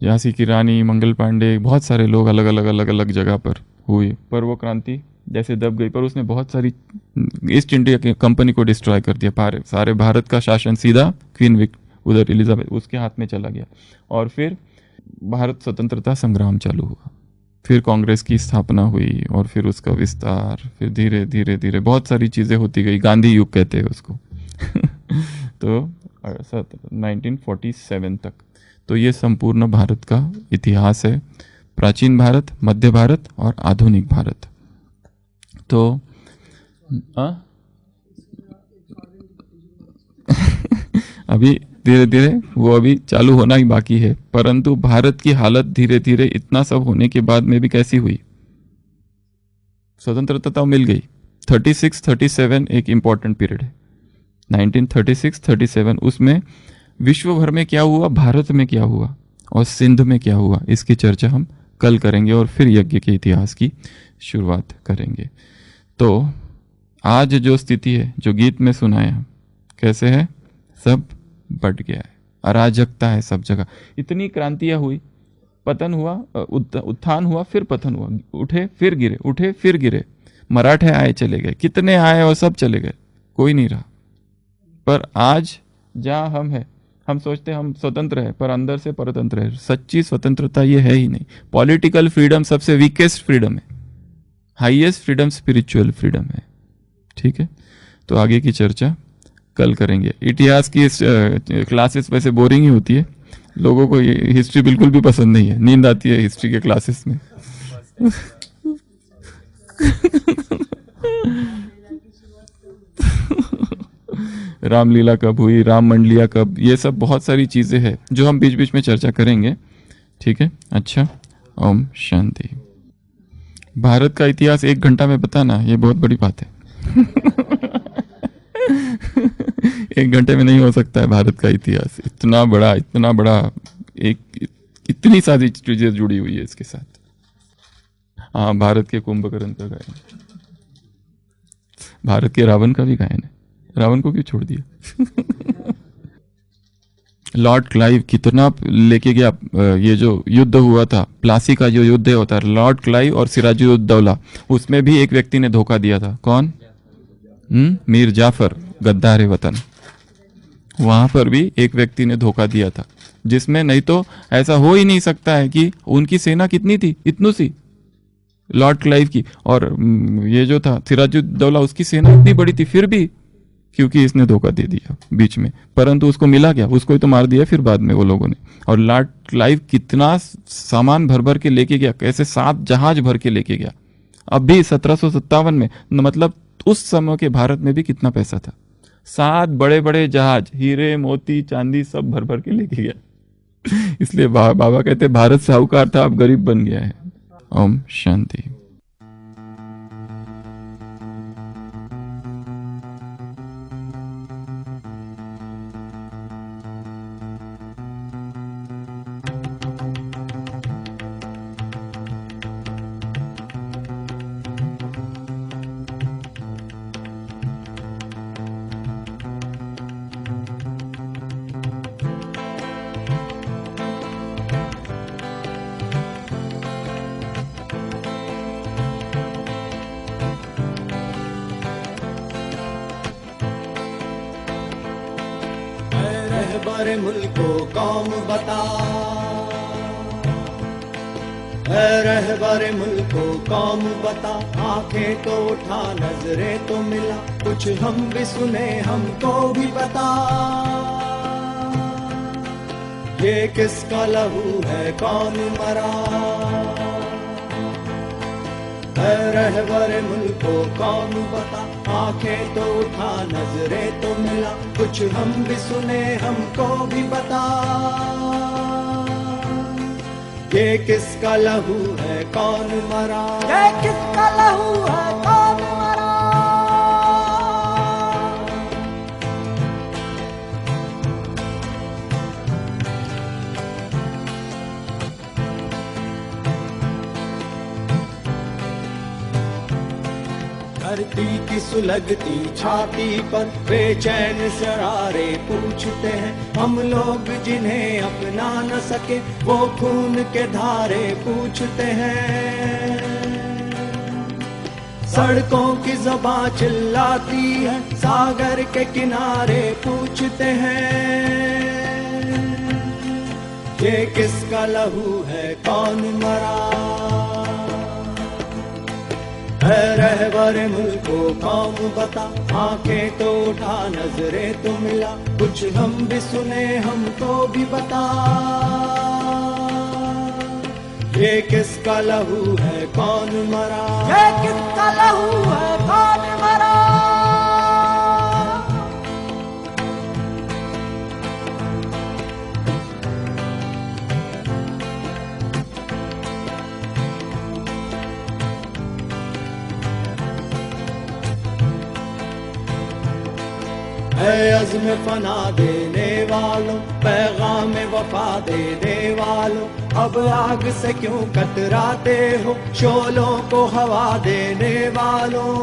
झांसी की रानी, मंगल पांडे, बहुत सारे लोग अलग अलग जगह पर हुई, पर वो क्रांति जैसे दब गई। पर उसने बहुत सारी ईस्ट इंडिया कंपनी को डिस्ट्रॉय कर दिया, सारे भारत का शासन सीधा क्वीन उधर एलिजाबेथ उसके हाथ में चला गया। और फिर भारत स्वतंत्रता संग्राम चालू हुआ, फिर कांग्रेस की स्थापना हुई, और फिर उसका विस्तार, फिर धीरे धीरे धीरे बहुत सारी चीज़ें होती गई, गांधी युग कहते हैं उसको तो 1947 तक। तो ये संपूर्ण भारत का इतिहास है। प्राचीन भारत, मध्य भारत और आधुनिक भारत। तो अभी धीरे धीरे वो अभी चालू होना ही बाकी है, परंतु भारत की हालत धीरे धीरे इतना सब होने के बाद में भी कैसी हुई, स्वतंत्रता मिल गई। 36-37 एक इंपॉर्टेंट पीरियड है, 1936-37। उसमें विश्व भर में क्या हुआ, भारत में क्या हुआ और सिंध में क्या हुआ, इसकी चर्चा हम कल करेंगे और फिर यज्ञ के इतिहास की शुरुआत करेंगे। तो आज जो स्थिति है, जो गीत में सुनाया, कैसे है, सब बढ़ गया है, अराजकता है सब जगह। इतनी क्रांतियां हुई, पतन हुआ, उत्थान हुआ, फिर पतन हुआ, उठे फिर गिरे, उठे फिर गिरे। मराठे आए चले गए, कितने आए और सब चले गए, कोई नहीं रहा। पर आज जहाँ हम हैं, हम सोचते हैं हम स्वतंत्र है, पर अंदर से परतंत्र है। सच्ची स्वतंत्रता ये है ही नहीं। पॉलिटिकल फ्रीडम सबसे वीकेस्ट फ्रीडम है, हाईएस्ट फ्रीडम स्पिरिचुअल फ्रीडम है। ठीक है, तो आगे की चर्चा कल करेंगे। इतिहास की क्लासेस वैसे बोरिंग ही होती है, लोगों को हिस्ट्री बिल्कुल भी पसंद नहीं है, नींद आती है हिस्ट्री के क्लासेस में। रामलीला कब हुई, राम मंडलिया कब, ये सब बहुत सारी चीजें हैं जो हम बीच बीच में चर्चा करेंगे। ठीक है, अच्छा, ओम शांति। भारत का इतिहास 1 घंटा में बताना ये बहुत बड़ी बात है। 1 घंटे में नहीं हो सकता है भारत का इतिहास, इतना बड़ा एक इतनी सारी चीजें जुड़ी हुई है इसके साथ। हाँ, भारत के कुंभकर्ण का गायन, भारत के रावण का भी गायन है। रावण को क्यों छोड़ दिया? लॉर्ड क्लाइव कितना लेके गया, ये जो युद्ध हुआ था, प्लासी का जो युद्ध होता है, लॉर्ड क्लाइव और सिराजुद्दौला, उसमें भी एक व्यक्ति ने धोखा दिया था। कौन? मीर जाफर, गद्दार वतन। वहां पर भी एक व्यक्ति ने धोखा दिया था, जिसमें नहीं तो ऐसा हो ही नहीं सकता है कि उनकी सेना कितनी थी, इतनी सी लॉर्ड क्लाइव की, और ये जो था सिराजुद्दौला, उसकी सेना इतनी बड़ी थी, फिर भी क्योंकि इसने धोखा दे दिया बीच में, परंतु उसको मिला क्या, उसको ही तो मार दिया फिर बाद में वो लोगों ने। और लॉर्ड क्लाइव कितना सामान भर भर के लेके गया, कैसे 7 जहाज भर के लेके गया। अब भी 1757 में, मतलब उस समय के भारत में भी कितना पैसा था, 7 बड़े बड़े जहाज, हीरे मोती चांदी सब भर भर के लेके गया। इसलिए बाबा कहते भारत साहूकार था, अब गरीब बन गया है। ओम शांति। रहबर मुल्को कौम बता, रहबर मुल्को कौम बता, आंखें तो उठा नजरें तो मिला, कुछ हम भी सुने हमको भी बता, ये किसका लहू है कौन मरा, रहबर मुल्को कौन बता, आंखें तो उठा नजरें तो मिला, कुछ हम भी सुने हमको भी बता, ये किसका लहू है कौन मरा, ये किसका लहू है कौन मरा। धरती की सुलगती छाती पर बेचैन शरारे पूछते हैं, हम लोग जिन्हें अपना न सके वो खून के धारे पूछते हैं, सड़कों की ज़बां चिल्लाती है, सागर के किनारे पूछते हैं, ये किसका लहू है कौन मरा, रहबर मुल्को कौम बता, आंखें तो उठा नजरें तो मिला, कुछ हम भी सुने हमको भी बता, ये किसका लहू है कौन मरा, ये किसका लहू है कौन मरा। है अज़्म फना देने वालों, पैगाम वफा देने वालों, अब आग से क्यों कतराते हो, शोलों को हवा देने वालों।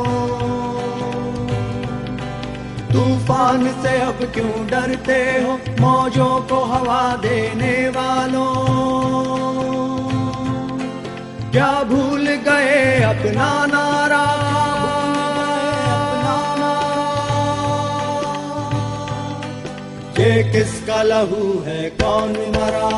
तूफान से अब क्यों डरते हो, मौजों को हवा देने वालों। क्या भूल गए अपना नारा, ये किसका लहू है कौन मरा।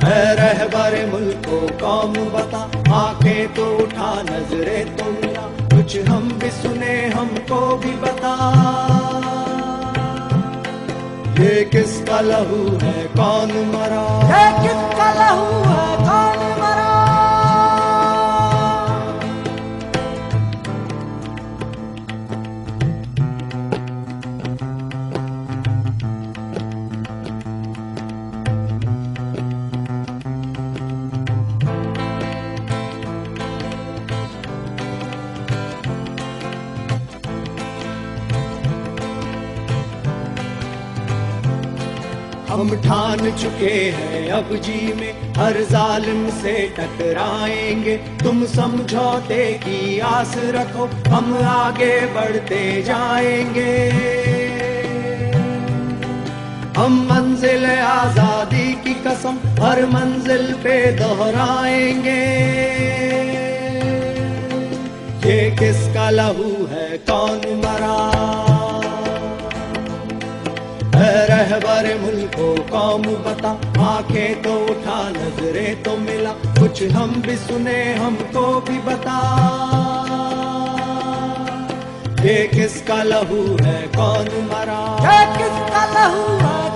है रहबर मुल्को कौम बता, आंखें तो उठा नजरें तो मिला, कुछ हम भी सुने हमको भी बता। ये किसका लहू है कौन मरा, ये किसका लहू है कौन मरा। हम ठान चुके हैं अब जी में, हर जालिम से टकराएंगे। तुम समझौते की आस रखो, हम आगे बढ़ते जाएंगे। हम मंजिल आजादी की कसम हर मंजिल पे दोहराएंगे। ये किसका लहू है कौन मरा, रहबर मुल्को कौम बता, आंखें तो उठा नजरें तो मिला, कुछ हम भी सुने हमको भी बता। ये किसका लहू है कौन मरा, ये किसका लहू है